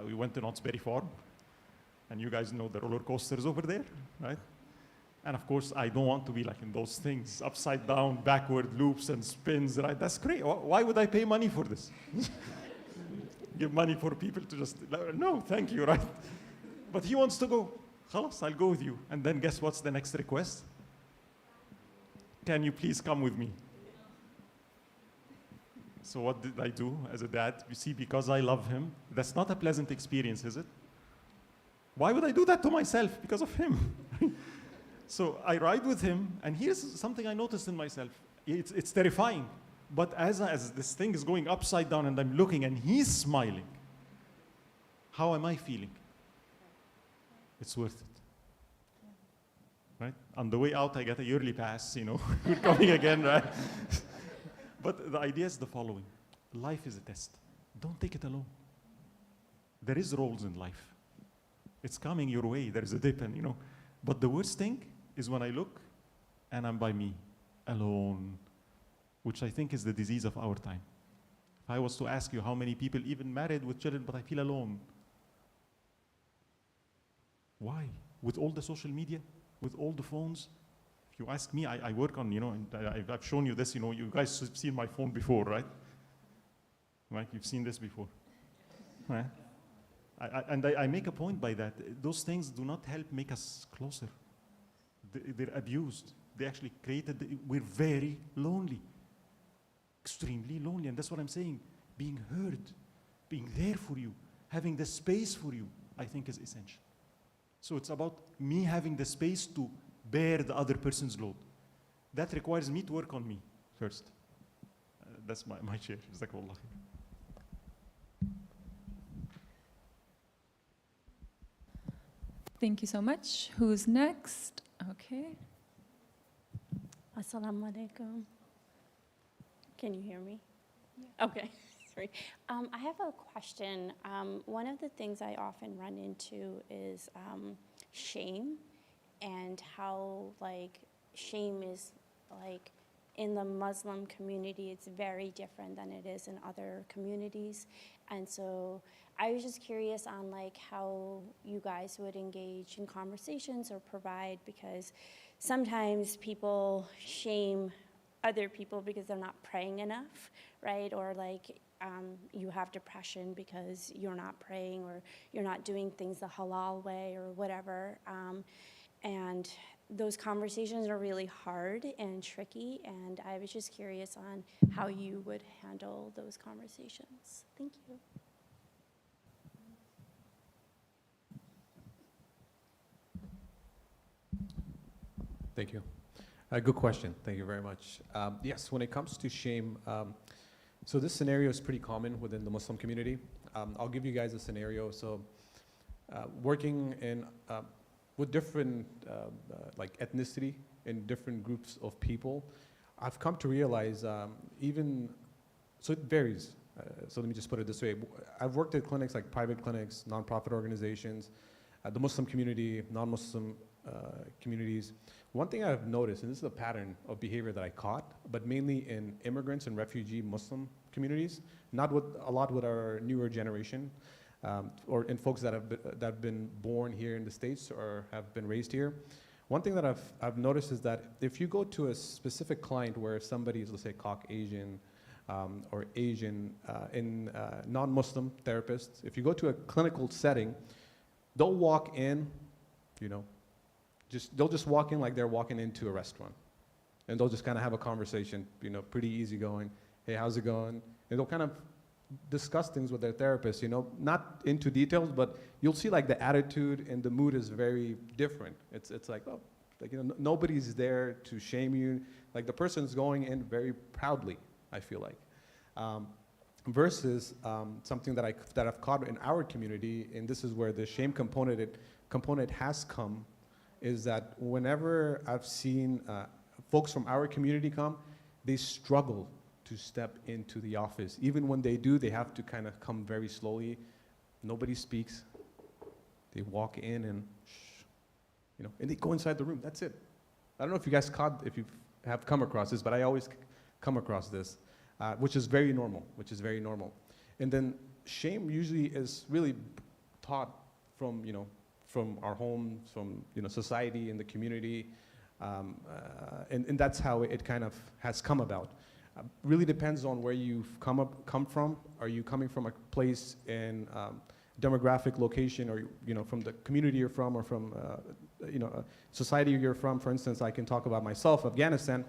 S1: We went to Knott's Berry Farm, and you guys know the roller coasters over there, right? And of course, I don't want to be like in those things, upside down, backward loops and spins, right? That's great. Why would I pay money for this? Give money for people to just, no, thank you, right? But he wants to go. Khalas, I'll go with you. And then guess what's the next request? Can you please come with me? So what did I do as a dad? You see, because I love him, that's not a pleasant experience, is it? Why would I do that to myself? Because of him. So I ride with him, and here's something I noticed in myself. It's terrifying. But as this thing is going upside down and I'm looking and he's smiling, how am I feeling? It's worth it. Right? On the way out, I get a yearly pass, we're coming again, right? But the idea is the following. Life is a test. Don't take it alone. There is roles in life. It's coming your way. There's a dip, and But the worst thing is when I look and I'm by me, alone, which I think is the disease of our time. If I was to ask you how many people, even married with children, but I feel alone. Why? With all the social media, with all the phones. If you ask me, I work on, and I've shown you this, you guys have seen my phone before, right? Right? You've seen this before. Right? I make a point by that. Those things do not help make us closer. They're abused. They actually we're very lonely. Extremely lonely. And that's what I'm saying. Being heard, being there for you, having the space for you, I think is essential. So it's about me having the space to bear the other person's load. That requires me to work on me first. That's my share. Jazakallah.
S2: Thank you so much. Who's next? Okay.
S6: Assalamu alaikum. Can you hear me? Yeah. Okay, sorry. I have a question. One of the things I often run into is shame, and how shame is like in the Muslim community, it's very different than it is in other communities. And so I was just curious on like how you guys would engage in conversations or provide, because sometimes people shame other people because they're not praying enough, right? Or like you have depression because you're not praying, or you're not doing things the halal way or whatever. And those conversations are really hard and tricky, and I was just curious on how you would handle those conversations. Thank you.
S3: Thank you. Good question. Thank you very much. Yes, when it comes to shame, so this scenario is pretty common within the Muslim community. I'll give you guys a scenario. So working in with different like ethnicity and different groups of people, I've come to realize so it varies. So let me just put it this way. I've worked at clinics like private clinics, nonprofit organizations, the Muslim community, non-Muslim communities. One thing I've noticed, and this is a pattern of behavior that I caught, but mainly in immigrants and refugee Muslim communities, not with a lot with our newer generation, or in folks that have been born here in the States or have been raised here. One thing that I've noticed is that if you go to a specific client where somebody is, let's say, Caucasian or Asian, non-Muslim therapists, if you go to a clinical setting, they'll walk in, you know, they'll just walk in like they're walking into a restaurant, and they'll just kind of have a conversation, you know, pretty easygoing. Hey, how's it going? And they'll kind of discuss things with their therapist, you know, not into details, but you'll see like the attitude and the mood is very different. It's like, oh, like, you know, nobody's there to shame you. Like the person's going in very proudly, I feel like. Versus something that I've caught in our community, and this is where the shame component has come, is that whenever I've seen folks from our community come, they struggle to step into the office. Even when they do, they have to kind of come very slowly. Nobody speaks. They walk in and shh, you know, and they go inside the room. That's it. I don't know if you guys if you have come across this, but I always come across this, which is very normal, And then shame usually is really taught from, you know, from our homes, from, you know, society and the community, and that's how it kind of has come about. Really depends on where you've come from. Are you coming from a place in demographic location, or, you know, from the community you're from, or from you know, society you're from? For instance, I can talk about myself, Afghanistan.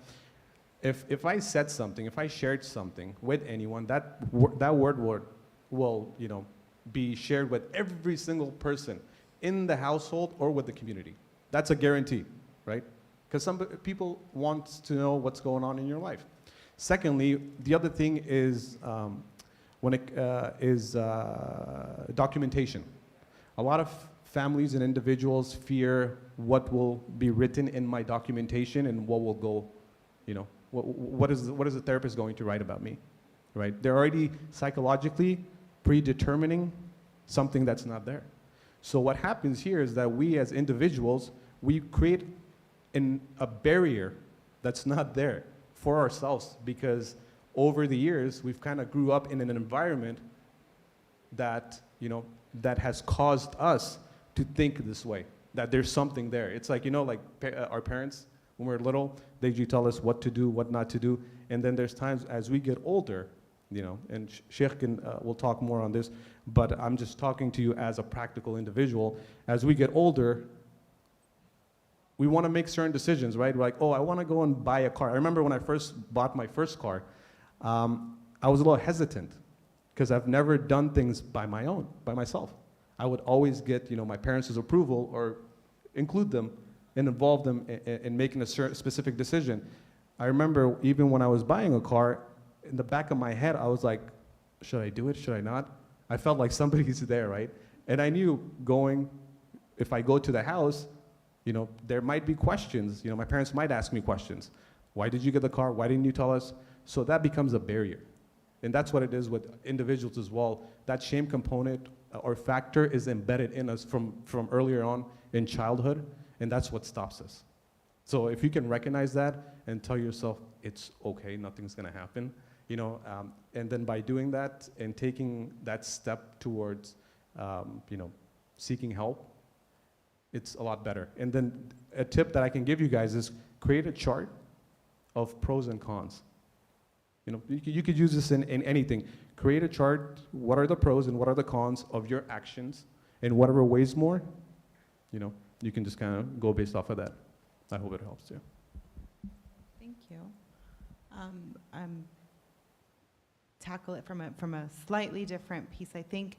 S3: If I said something, if I shared something with anyone, that word will, you know, be shared with every single person in the household or with the community. That's a guarantee, right? Because some people want to know what's going on in your life. Secondly, the other thing is documentation. A lot of families and individuals fear what will be written in my documentation and what will go, you know, what is the therapist going to write about me, right? They're already psychologically predetermining something that's not there. So what happens here is that we as individuals, we create a barrier that's not there for ourselves, because over the years, we've kind of grew up in an environment that, you know, that has caused us to think this way, that there's something there. It's like, you know, like our parents, when we were little, they usually tell us what to do, what not to do. And then there's times as we get older, you know, and Sheikh will talk more on this, but I'm just talking to you as a practical individual. As we get older, we want to make certain decisions, right? We're like, oh, I want to go and buy a car. I remember when I first bought my first car, I was a little hesitant because I've never done things by myself. I would always get, you know, my parents' approval or include them and involve them in making a specific decision. I remember even when I was buying a car, in the back of my head, I was like, should I do it? Should I not? I felt like somebody's there, right? And I knew if I go to the house, you know, there might be questions. You know, my parents might ask me questions. Why did you get the car? Why didn't you tell us? So that becomes a barrier. And that's what it is with individuals as well. That shame component or factor is embedded in us from earlier on in childhood, and that's what stops us. So if you can recognize that and tell yourself it's okay, nothing's gonna happen, you know, and then by doing that and taking that step towards, you know, seeking help, it's a lot better. And then a tip that I can give you guys is create a chart of pros and cons. You know, you could use this in anything. Create a chart, what are the pros and what are the cons of your actions, and whatever weighs more, you know, you can just kind of go based off of that. I hope it helps too.
S4: Thank you. Tackle it from a slightly different piece. I think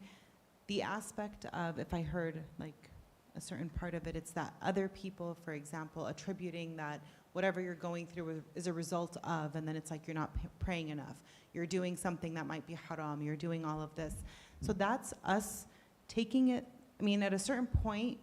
S4: the aspect of, if I heard like a certain part of it, it's that other people, for example, attributing that whatever you're going through is a result of, and then it's like you're not praying enough. You're doing something that might be haram. You're doing all of this. So that's us taking it, I mean, at a certain point,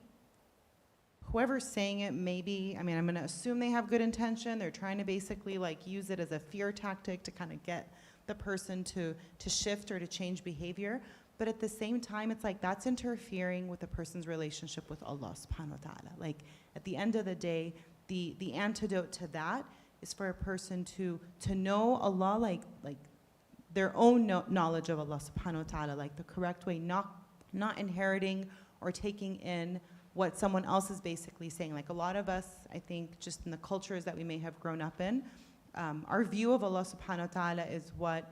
S4: whoever's saying it, maybe, I mean, I'm gonna assume they have good intention. They're trying to basically like use it as a fear tactic to kind of get the person to shift or to change behavior. But at the same time, it's like that's interfering with the person's relationship with Allah subhanahu wa ta'ala. Like at the end of the day, the antidote to that is for a person to know Allah like their own knowledge of Allah subhanahu wa ta'ala, like the correct way, not inheriting or taking in what someone else is basically saying. Like a lot of us, I think, just in the cultures that we may have grown up in, our view of Allah subhanahu wa ta'ala is what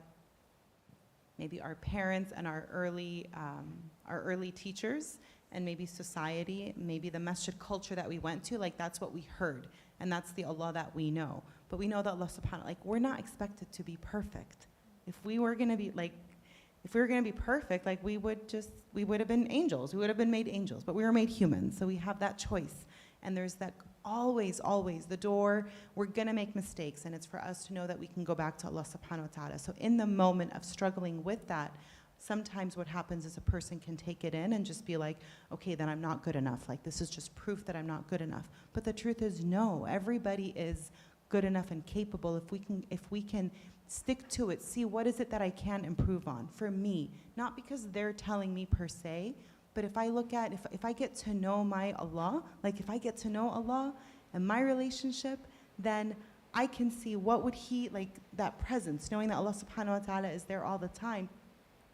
S4: maybe our parents and our early teachers and maybe society, maybe the masjid culture that we went to, like that's what we heard. And that's the Allah that we know. But we know that Allah subhanahu wa ta'ala, like we're not expected to be perfect. If we were gonna be perfect, like we would have been angels. We would have been made angels, but we were made humans. So we have that choice. And there's that always the door, we're gonna make mistakes, and it's for us to know that we can go back to Allah subhanahu wa ta'ala. So in the moment of struggling with that, sometimes what happens is a person can take it in and just be like, okay, then I'm not good enough. Like this is just proof that I'm not good enough. But the truth is no, everybody is good enough and capable if we can stick to it, see what is it that I can improve on for me, not because they're telling me per se, but if I look at, if I get to know my Allah, like if I get to know Allah and my relationship, then I can see what would He, like that presence, knowing that Allah subhanahu wa ta'ala is there all the time,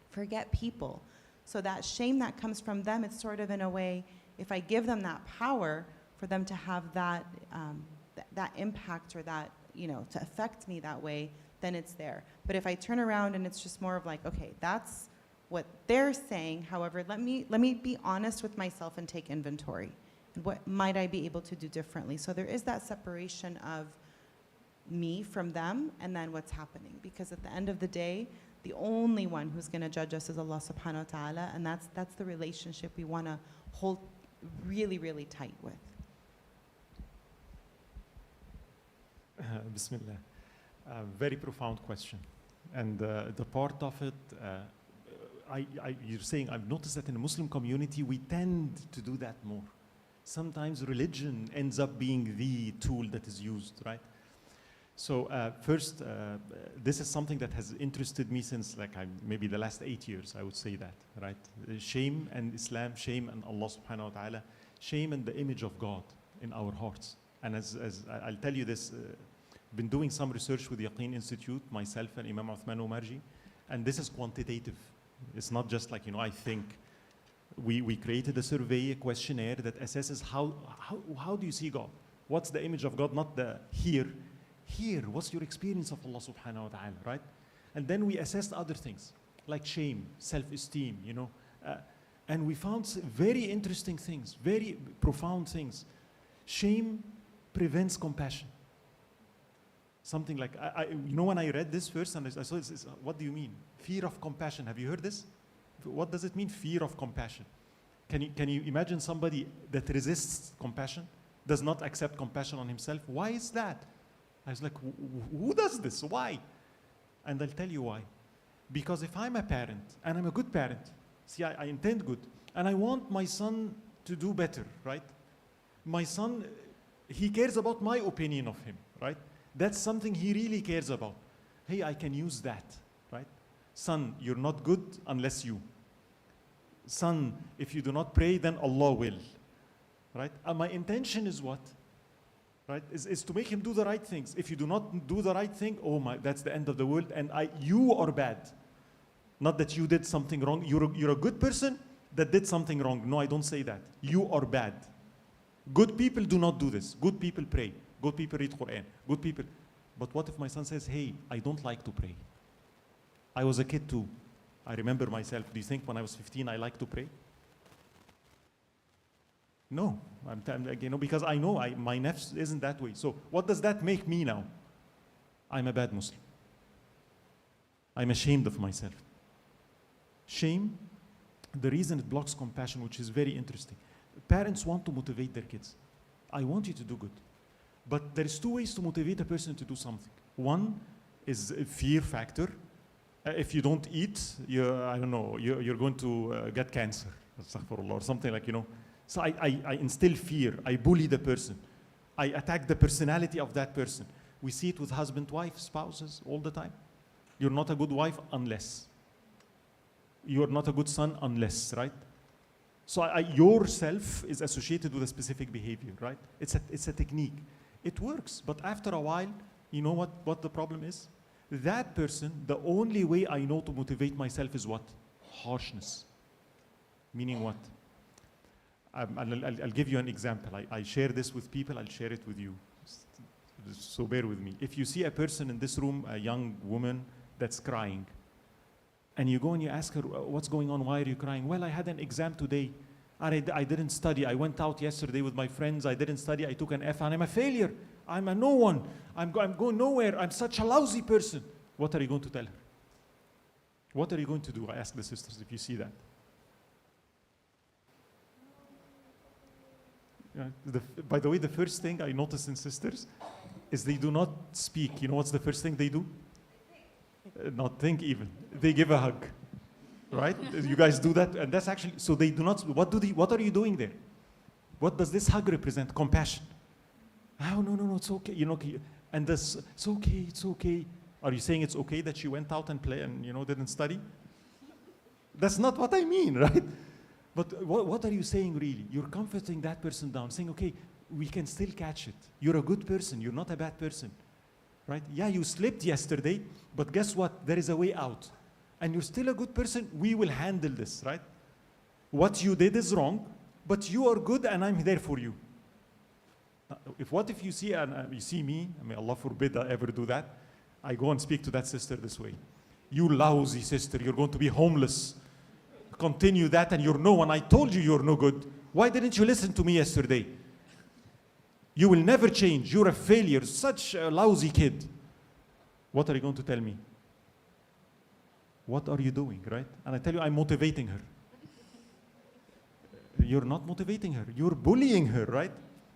S4: forget people. So that shame that comes from them, it's sort of in a way, if I give them that power for them to have that, that impact or that, you know, to affect me that way, then it's there. But if I turn around and it's just more of like, okay, that's what they're saying, however, let me be honest with myself and take inventory. What might I be able to do differently? So there is that separation of me from them and then what's happening. Because at the end of the day, the only one who's gonna judge us is Allah subhanahu wa ta'ala, and that's the relationship we wanna hold really, really tight with.
S1: Bismillah. Very profound question. And the part of it, you're saying, I've noticed that in the Muslim community, we tend to do that more. Sometimes religion ends up being the tool that is used, right? So first, this is something that has interested me since maybe the last 8 years, I would say that, right? Shame and Islam, shame and Allah subhanahu wa ta'ala, shame and the image of God in our hearts. And as I'll tell you this, been doing some research with the Yaqeen Institute, myself and Imam Uthman Omarji, and this is quantitative. It's not just like, I think. We created a survey, a questionnaire that assesses how do you see God? What's the image of God? Not the here, what's your experience of Allah subhanahu wa ta'ala, right? And then we assessed other things, like shame, self-esteem, and we found very interesting things, very profound things. Shame prevents compassion. Something like, when I read this first and I saw this, what do you mean? Fear of compassion. Have you heard this? What does it mean, fear of compassion? Can you imagine somebody that resists compassion, does not accept compassion on himself? Why is that? I was like, who does this? Why? And I'll tell you why. Because if I'm a parent, and I'm a good parent, see, I intend good, and I want my son to do better, right? My son, he cares about my opinion of him, right? That's something he really cares about. Hey, I can use that, right? Son, you're not good unless you. Son, if you do not pray, then Allah will, right? And my intention is what? right? Is to make him do the right things. If you do not do the right thing, oh my, that's the end of the world, and you are bad. Not that you did something wrong. You're a good person that did something wrong. No, I don't say that. You are bad. Good people do not do this. Good people pray. Good people read Quran. Good people. But what if my son says, hey, I don't like to pray? I was a kid too. I remember myself. Do you think when I was 15 I liked to pray? No, because I know my nafs isn't that way. So what does that make me now? I'm a bad Muslim. I'm ashamed of myself. Shame, the reason it blocks compassion, which is very interesting. Parents want to motivate their kids. I want you to do good. But there's two ways to motivate a person to do something. One is a fear factor. If you don't eat, you're going to get cancer, astaghfirullah, or something like, So I instill fear. I bully the person. I attack the personality of that person. We see it with husband, wife, spouses all the time. You're not a good wife unless. You're not a good son unless, right? So yourself is associated with a specific behavior, right? It's a technique. It works, but after a while, you know what the problem is? That person, the only way I know to motivate myself is what? Harshness. Meaning what? I'll give you an example. I share this with people, I'll share it with you. So bear with me. If you see a person in this room, a young woman that's crying, and you go and you ask her, what's going on? Why are you crying? Well, I had an exam today. I didn't study. I went out yesterday with my friends. I didn't study. I took an F and I'm a failure. I'm a no one. I'm going nowhere. I'm such a lousy person. What are you going to tell her? What are you going to do? I ask the sisters if you see that. By the way, the first thing I notice in sisters is they do not speak. You know what's the first thing they do? Not think even. They give a hug. Right? You guys do that, and that's actually, so they do not, what are you doing there? What does this hug represent? Compassion. Oh, no, it's okay. And this, it's okay. Are you saying it's okay that she went out and play and, didn't study? That's not what I mean, right? But what are you saying really? You're comforting that person down, saying, okay, we can still catch it. You're a good person. You're not a bad person, right? Yeah, you slipped yesterday, but guess what? There is a way out. And you're still a good person, we will handle this, right? What you did is wrong, but you are good and I'm there for you. What if you see me, Allah forbid I ever do that, I go and speak to that sister this way. You lousy sister, you're going to be homeless. Continue that and you're no one. I told you you're no good. Why didn't you listen to me yesterday? You will never change. You're a failure, such a lousy kid. What are you going to tell me? What are you doing, right? And I tell you, I'm motivating her. You're not motivating her. You're bullying her, right?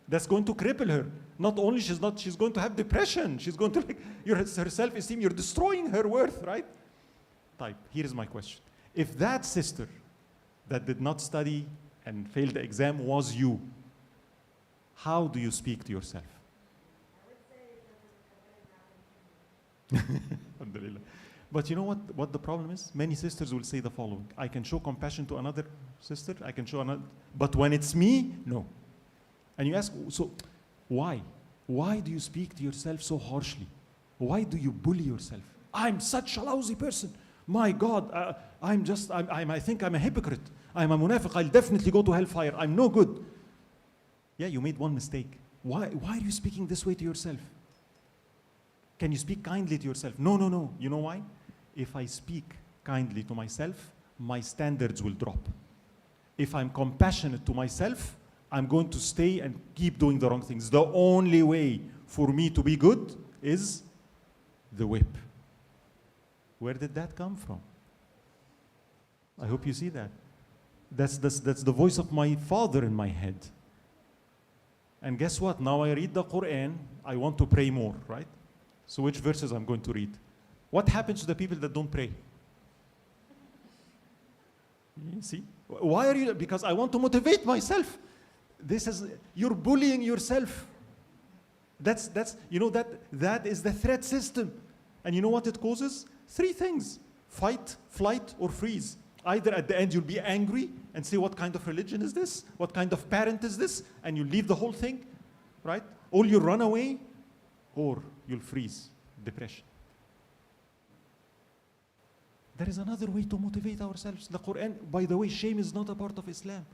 S1: That's going to cripple her. Not only she's going to have depression. She's going to, her self-esteem, you're destroying her worth, right? Here's my question. If that sister that did not study and failed the exam was you, how do you speak to yourself? Alhamdulillah. But you know what the problem is? Many sisters will say the following. I can show compassion to another sister, I can show another, but when it's me, no. And you ask, so why? Why do you speak to yourself so harshly? Why do you bully yourself? I'm such a lousy person. My God, I think I'm a hypocrite. I'm a munafiq, I'll definitely go to hellfire. I'm no good. Yeah, you made one mistake. Why are you speaking this way to yourself? Can you speak kindly to yourself? No. You know why? If I speak kindly to myself, my standards will drop. If I'm compassionate to myself, I'm going to stay and keep doing the wrong things. The only way for me to be good is the whip. Where did that come from? I hope you see that. That's the voice of my father in my head. And guess what? Now I read the Quran, I want to pray more, right? So which verses I'm going to read? What happens to the people that don't pray? You see? Why are you? Because I want to motivate myself. You're bullying yourself. That is the threat system. And you know what it causes? 3 things. Fight, flight, or freeze. Either at the end you'll be angry and say, what kind of religion is this? What kind of parent is this? And you leave the whole thing, right? Or you'll run away, or you'll freeze, depression. There is another way to motivate ourselves. The Quran, by the way, shame is not a part of Islam.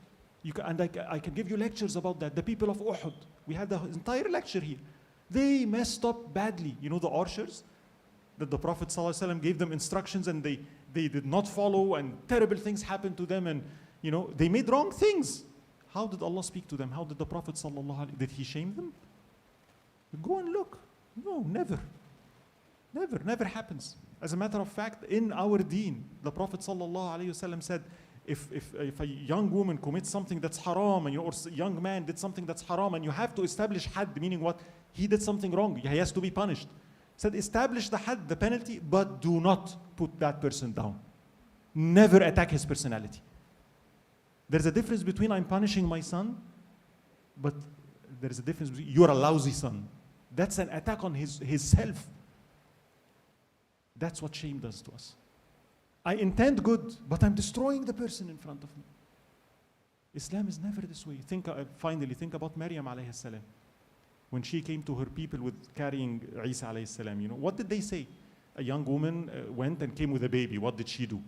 S1: I can give you lectures about that. The people of Uhud, we had the entire lecture here. They messed up badly. You know the archers? That the Prophet ﷺ gave them instructions and they did not follow, and terrible things happened to them, and they made wrong things. How did Allah speak to them? How did the Prophet did he shame them? Go and look. No, never. Never happens. As a matter of fact, in our deen, the Prophet ﷺ said, if a young woman commits something that's haram, or a young man did something that's haram, and you have to establish had, meaning what? He did something wrong, he has to be punished. Said, establish the had, the penalty, but do not put that person down. Never attack his personality. There's a difference between I'm punishing my son, but there's a difference between you're a lousy son. That's an attack on his self. That's what shame does to us. I intend good, but I'm destroying the person in front of me. Islam is never this way. Finally, think about Maryam alayhi salam. When she came to her people with carrying Isa alayhi salam, what did they say? A young woman went and came with a baby. What did she do?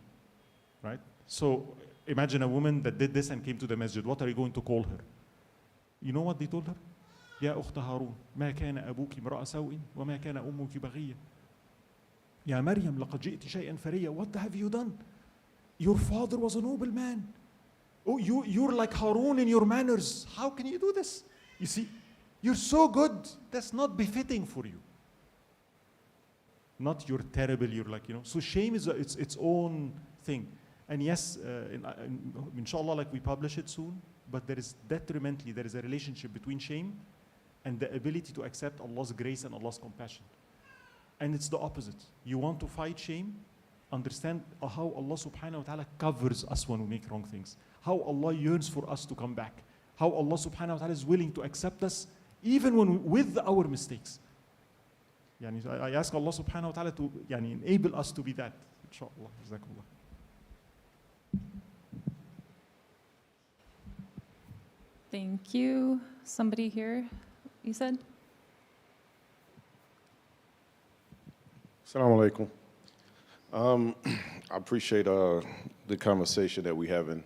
S1: Right? So imagine a woman that did this and came to the masjid. What are you going to call her? You know what they told her? يا أخت هارون ما كان أبوك امرأ سوء وما كان أمك بغية. يا مريم لقد جئت شيئا فريا. What have you done? Your father was a noble man. Oh, you're like Harun in your manners. How can you do this? You see, you're so good. That's not befitting for you. Not you're terrible. You're like, So shame is its own thing. And yes, inshallah, like we publish it soon. But there is a relationship between shame and the ability to accept Allah's grace and Allah's compassion. And it's the opposite. You want to fight shame, understand how Allah subhanahu wa ta'ala covers us when we make wrong things. How Allah yearns for us to come back. How Allah subhanahu wa ta'ala is willing to accept us even with our mistakes. I ask Allah subhanahu wa ta'ala to enable us to be that. Inshallah. Jazakallah.
S2: Thank you. Somebody here, you said?
S7: Assalamu alaikum. I appreciate the conversation that we're having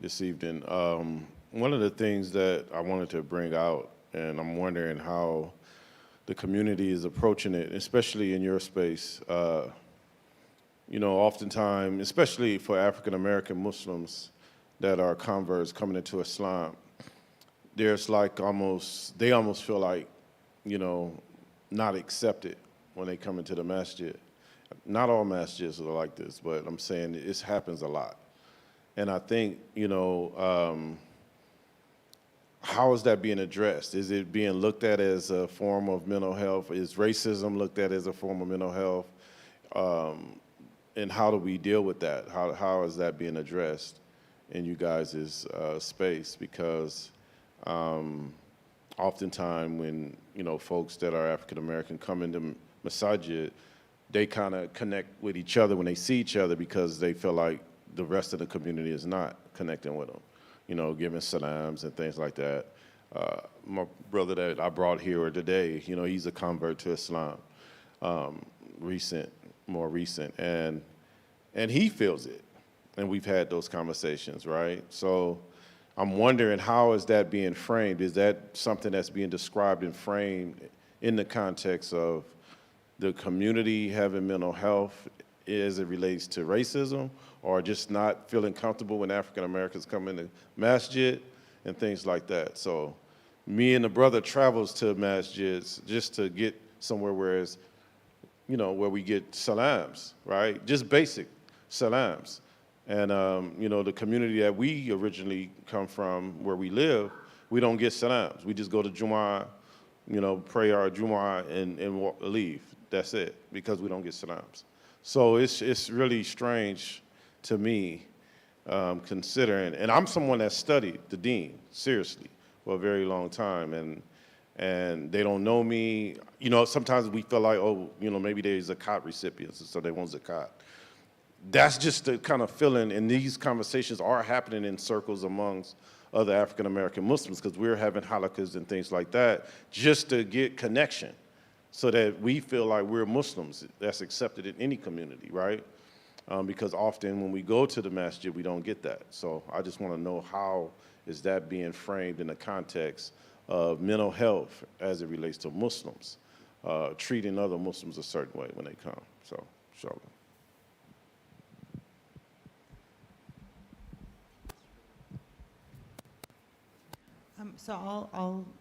S7: this evening. One of the things that I wanted to bring out, and I'm wondering how the community is approaching it, especially in your space. Oftentimes, especially for African American Muslims that are converts coming into Islam, there's like they almost feel like, not accepted when they come into the masjid. Not all masjids are like this, but I'm saying it happens a lot. And I think, how is that being addressed? Is it being looked at as a form of mental health? Is racism looked at as a form of mental health? And how do we deal with that? How is that being addressed in you guys' space? Because oftentimes when, folks that are African American come into masajid, they kind of connect with each other when they see each other because they feel like the rest of the community is not connecting with them, giving salams and things like that. My brother that I brought here today, he's a convert to Islam, more recent, and he feels it, and we've had those conversations, right? So I'm wondering, how is that being framed? Is that something that's being described and framed in the context of the community having mental health as it relates to racism, or just not feeling comfortable when African Americans come into masjid and things like that? So me and the brother travels to masjids just to get somewhere where it's, where we get salams, right? Just basic salams. And, the community that we originally come from, where we live, we don't get salams. We just go to Jumu'ah, pray our Jumu'ah and leave. That's it, because we don't get salams. So it's really strange to me, considering, and I'm someone that studied the deen, seriously, for a very long time, and they don't know me. Sometimes we feel like, maybe they're zakat recipients, so they want zakat. That's just the kind of feeling, and these conversations are happening in circles amongst other African American Muslims, because we're having halakas and things like that just to get connection so that we feel like we're Muslims. That's accepted in any community, right? Because often when we go to the masjid, we don't get that. So I just want to know, how is that being framed in the context of mental health as it relates to Muslims, treating other Muslims a certain way when they come. So, inshallah.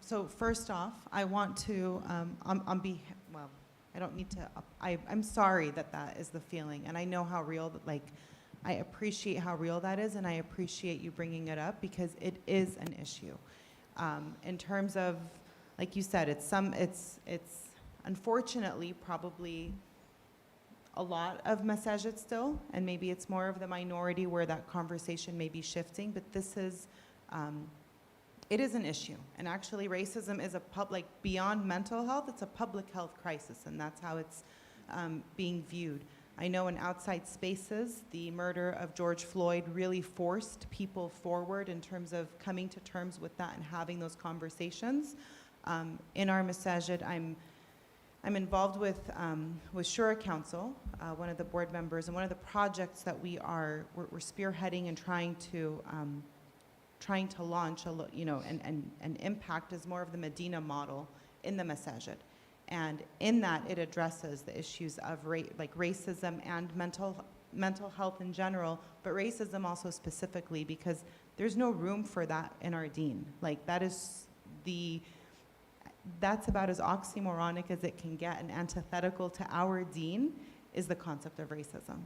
S4: So first off, I want to, well, I don't need to, I'm sorry that that is the feeling, and I know how real, I appreciate how real that is, and I appreciate you bringing it up, because it is an issue. In terms of, like you said, it's unfortunately probably a lot of masajid still, and maybe it's more of the minority where that conversation may be shifting, but this is, it is an issue. And actually racism is beyond mental health, it's a public health crisis, and that's how it's being viewed. I know in outside spaces, the murder of George Floyd really forced people forward in terms of coming to terms with that and having those conversations. In our masajid, I'm involved with Shura Council, one of the board members, and one of the projects that we're spearheading and trying to launch, and impact is more of the Medina model in the masajid. And in that, it addresses the issues of racism and mental health in general, but racism also specifically, because there's no room for that in our deen. That's about as oxymoronic as it can get, and antithetical to our deen is the concept of racism.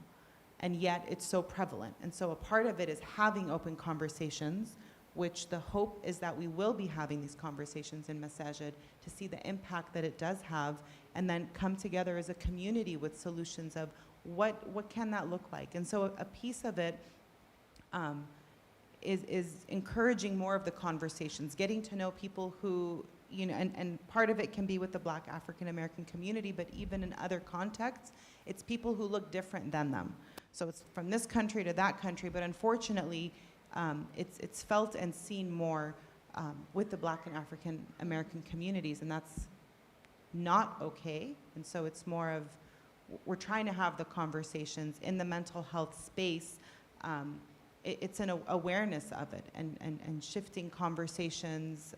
S4: And yet it's so prevalent. And so a part of it is having open conversations, which the hope is that we will be having these conversations in masajid to see the impact that it does have, and then come together as a community with solutions of what can that look like. And so a piece of it is encouraging more of the conversations, getting to know people who, and part of it can be with the Black African American community, but even in other contexts, it's people who look different than them. So it's from this country to that country, but unfortunately, it's felt and seen more with the Black and African American communities, and that's not okay. And so it's more of, we're trying to have the conversations in the mental health space. It's an awareness of it, and shifting conversations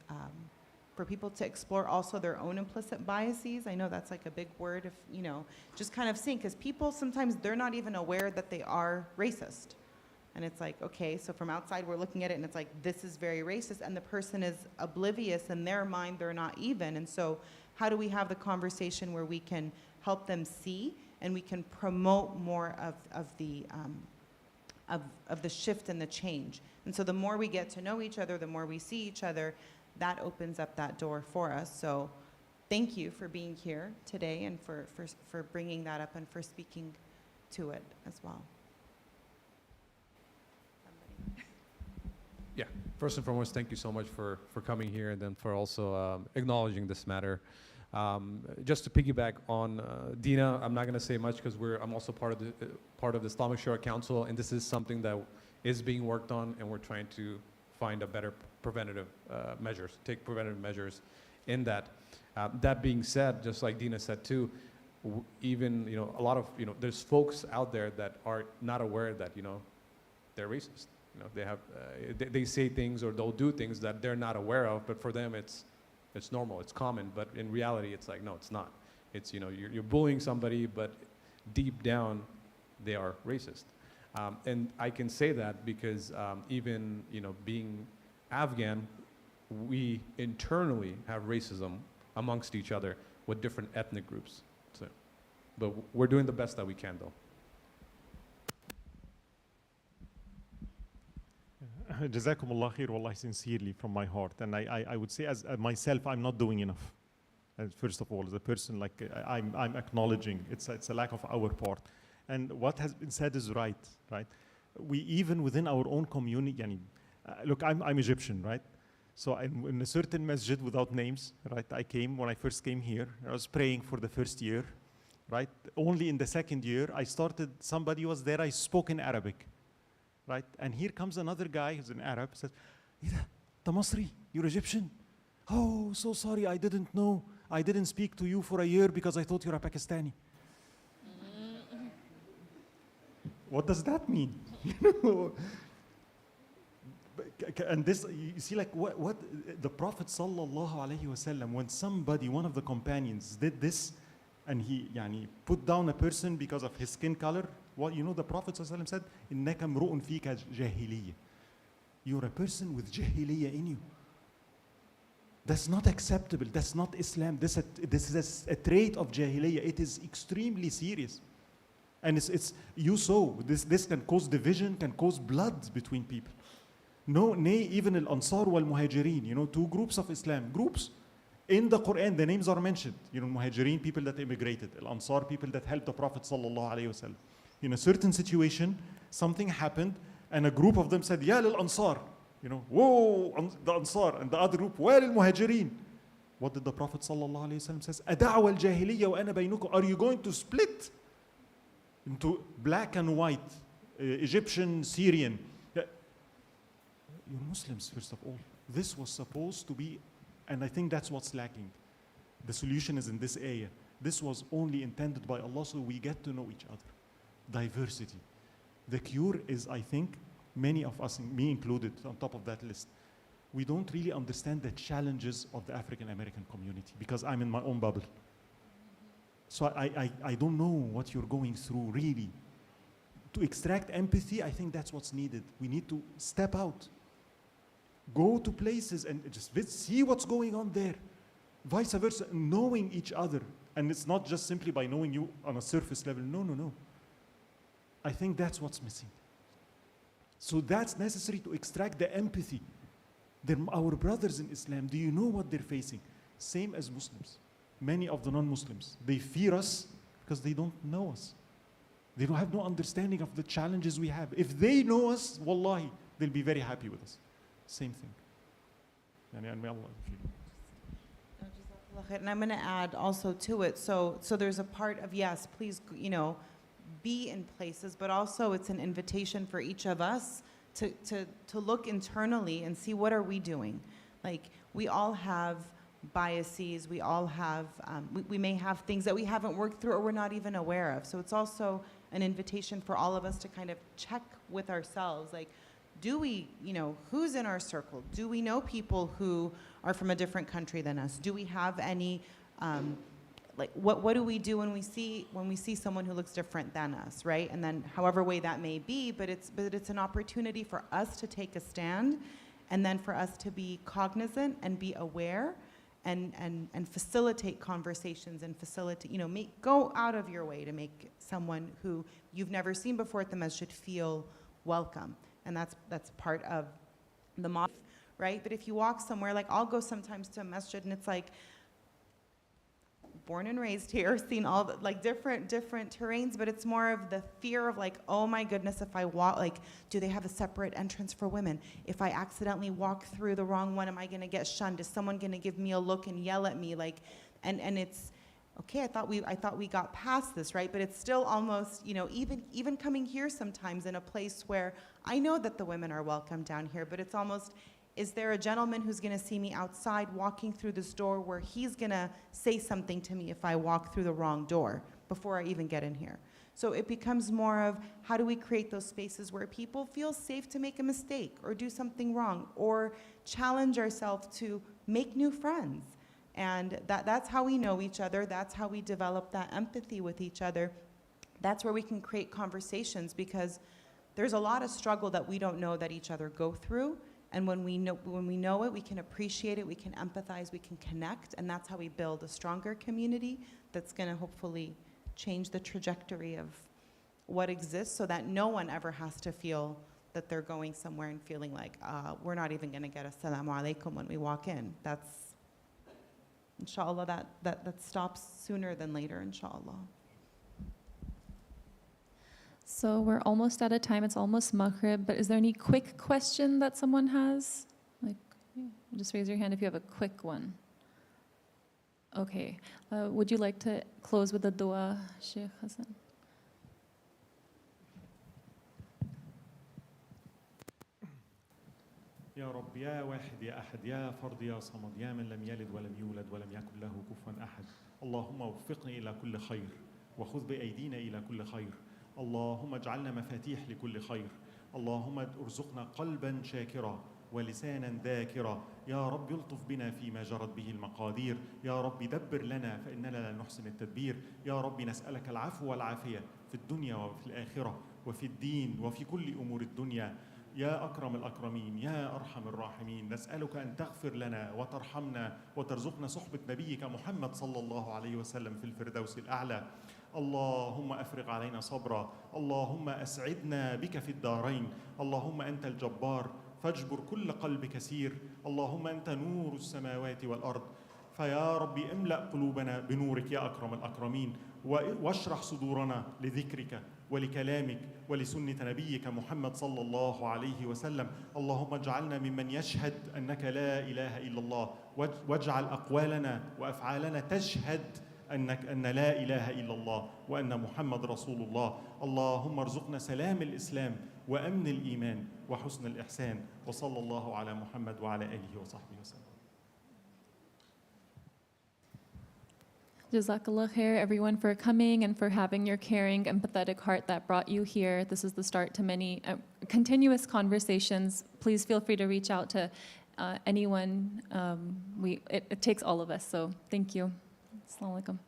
S4: for people to explore also their own implicit biases. I know that's like a big word, just kind of seeing, because people sometimes, they're not even aware that they are racist. And it's like, okay, so from outside we're looking at it and it's like, this is very racist, and the person is oblivious, in their mind they're not even. And so how do we have the conversation where we can help them see, and we can promote more of the shift and the change? And so the more we get to know each other, the more we see each other, that opens up that door for us. So thank you for being here today, and for bringing that up and for speaking to it as well.
S3: Yeah, first and foremost, thank you so much for coming here, and then for also acknowledging this matter. Just to piggyback on Dina, I'm not going to say much because I'm also part of the Islamic Shura Council, and this is something that is being worked on, and we're trying to find a better preventative measures, take preventative measures in that. That being said, just like Dina said too, even a lot of there's folks out there that are not aware that they're racist. They have they say things or they'll do things that they're not aware of, but for them it's normal, it's common. But in reality, it's like, no, it's not. It's you're bullying somebody, but deep down they are racist. And I can say that because even being Afghan, we internally have racism amongst each other with different ethnic groups. So, but we're doing the best that we can, though.
S1: Jazakum Allah khair, wallahi, sincerely from my heart. And I would say, as myself, I'm not doing enough. First of all, as a person, I'm acknowledging it's a lack of our part. And what has been said is right? We, even within our own community, look, I'm Egyptian, right? So in a certain masjid without names, right? When I first came here, I was praying for the first year, right? Only in the second year, somebody was there, I spoke in Arabic. Right? And here comes another guy who's an Arab, says, إيه ده؟ أنت مصري? You're Egyptian? Oh, so sorry, I didn't know. I didn't speak to you for a year because I thought you're a Pakistani. What does that mean? You know? And this, you see, like what the Prophet sallallahu alaihi wasallam, when somebody, one of the companions, did this, and he put down a person because of his skin color. What, you know, the Prophet sallallahu alaihi wasallam said, "Innaka mru'un fika jahiliyyah." You're a person with jahiliyyah in you. That's not acceptable. That's not Islam. This is a trait of jahiliyyah. It is extremely serious. And it's you saw, this can cause division, can cause blood between people. No, nay, even al-Ansar wal-Muhajirin, you know, two groups of Islam, groups. In the Quran, the names are mentioned. You know, Muhajirin, people that immigrated. Al-Ansar, people that helped the Prophet sallallahu alayhi wasallam. In a certain situation, something happened, and a group of them said, Ya lil-Ansar. You know, whoa, the Ansar. And the other group, wa lil-Muhajirin. What did the Prophet sallallahu alayhi wasallam says? Ada'wa al-jahiliyya wa ana baynukum. Are you going to split into black and white, Egyptian, Syrian? You're Muslims, first of all. This was supposed to be, and I think that's what's lacking. The solution is in this area. This was only intended by Allah so we get to know each other. Diversity. The cure is, I think, many of us, me included, on top of that list, we don't really understand the challenges of the African American community because I'm in my own bubble. So I don't know what you're going through, really. To extract empathy, I think that's what's needed. We need to step out. Go to places and just see what's going on there. Vice versa, knowing each other. And it's not just simply by knowing you on a surface level. No, no, no. I think that's what's missing. So that's necessary to extract the empathy. They're our brothers in Islam. Do you know what they're facing? Same as Muslims. Many of the non-Muslims, they fear us because they don't know us. They don't have no understanding of the challenges we have. If they know us, wallahi, they'll be very happy with us. Same thing. And may Allah.
S4: And I'm going to add also to it. So there's a part of, yes, please, you know, be in places, but also it's an invitation for each of us to look internally and see what are we doing. Like, we all have biases, we all have, we may have things that we haven't worked through or we're not even aware of. So it's also an invitation for all of us to kind of check with ourselves, like, do we, you know, who's in our circle? Do we know people who are from a different country than us? Do we have any, like, what do we do when we see someone who looks different than us, right? And then however way that may be, but it's an opportunity for us to take a stand, and then for us to be cognizant and be aware, and facilitate conversations and facilitate, you know, go out of your way to make someone who you've never seen before at the masjid feel welcome. And that's part of the mosque, right? But if you walk somewhere, like I'll go sometimes to a masjid and it's like, born and raised here, seen all the, like different terrains, but it's more of the fear of like, oh my goodness, if I walk, like, do they have a separate entrance for women? If I accidentally walk through the wrong one, am I gonna get shunned? Is someone gonna give me a look and yell at me? Like, and it's, okay, I thought we got past this, right? But it's still almost, you know, even coming here sometimes in a place where I know that the women are welcome down here, but it's almost, is there a gentleman who's gonna see me outside walking through this door where he's gonna say something to me if I walk through the wrong door before I even get in here? So it becomes more of, how do we create those spaces where people feel safe to make a mistake or do something wrong or challenge ourselves to make new friends? And that's how we know each other. That's how we develop that empathy with each other. That's where we can create conversations, because there's a lot of struggle that we don't know that each other go through. And when we know it, we can appreciate it, we can empathize, we can connect, and that's how we build a stronger community that's gonna hopefully change the trajectory of what exists, so that no one ever has to feel that they're going somewhere and feeling like, we're not even gonna get assalamu alaikum when we walk in. That's, inshallah, that stops sooner than later, inshallah.
S2: So we're almost out of time. It's almost Maghrib, but is there any quick question that someone has? Like, just raise your hand if you have a quick one. Okay. Would you like to close with a dua, Sheikh Hassan?
S1: يا رب يا واحد يا أحد يا فرد يا صمد يا من لم يلد ولم يولد ولم يكن له كفوا أحد. اللهم وفقني إلى كل خير وخذ بأيدينا إلى كل خير. اللهم اجعلنا مفاتيح لكل خير. اللهم ارزقنا قلبا شاكرا ولسانا ذاكرا. يا رب يلطف بنا فيما جرت به المقادير. يا رب دبر لنا فإننا لا نحسن التدبير. يا رب نسألك العفو والعافية في الدنيا وفي الآخرة وفي الدين وفي كل أمور الدنيا. يا أكرم الأكرمين يا أرحم الراحمين، نسألك أن تغفر لنا وترحمنا وترزقنا صحبة نبيك محمد صلى الله عليه وسلم في الفردوس الأعلى. اللهم أفرغ علينا صبرا. اللهم أسعدنا بك في الدارين. اللهم أنت الجبار فاجبر كل قلب كسير. اللهم أنت نور السماوات والأرض، فيا ربي املأ قلوبنا بنورك يا أكرم الأكرمين، واشرح صدورنا لذكرك ولكلامك ولسنة نبيك محمد صلى الله عليه وسلم. اللهم اجعلنا ممن يشهد أنك لا إله إلا الله، واجعل أقوالنا وأفعالنا تشهد أن لا إله إلا الله وأن محمد رسول الله. اللهم ارزقنا سلام الإسلام وأمن الإيمان وحسن الإحسان. وصلى الله على محمد وعلى آله وصحبه وسلم.
S2: Jazakallah khair, everyone, for coming and for having your caring, empathetic heart that brought you here. This is the start to many continuous conversations. Please feel free to reach out to anyone. It takes all of us, so thank you. Assalamu alaikum.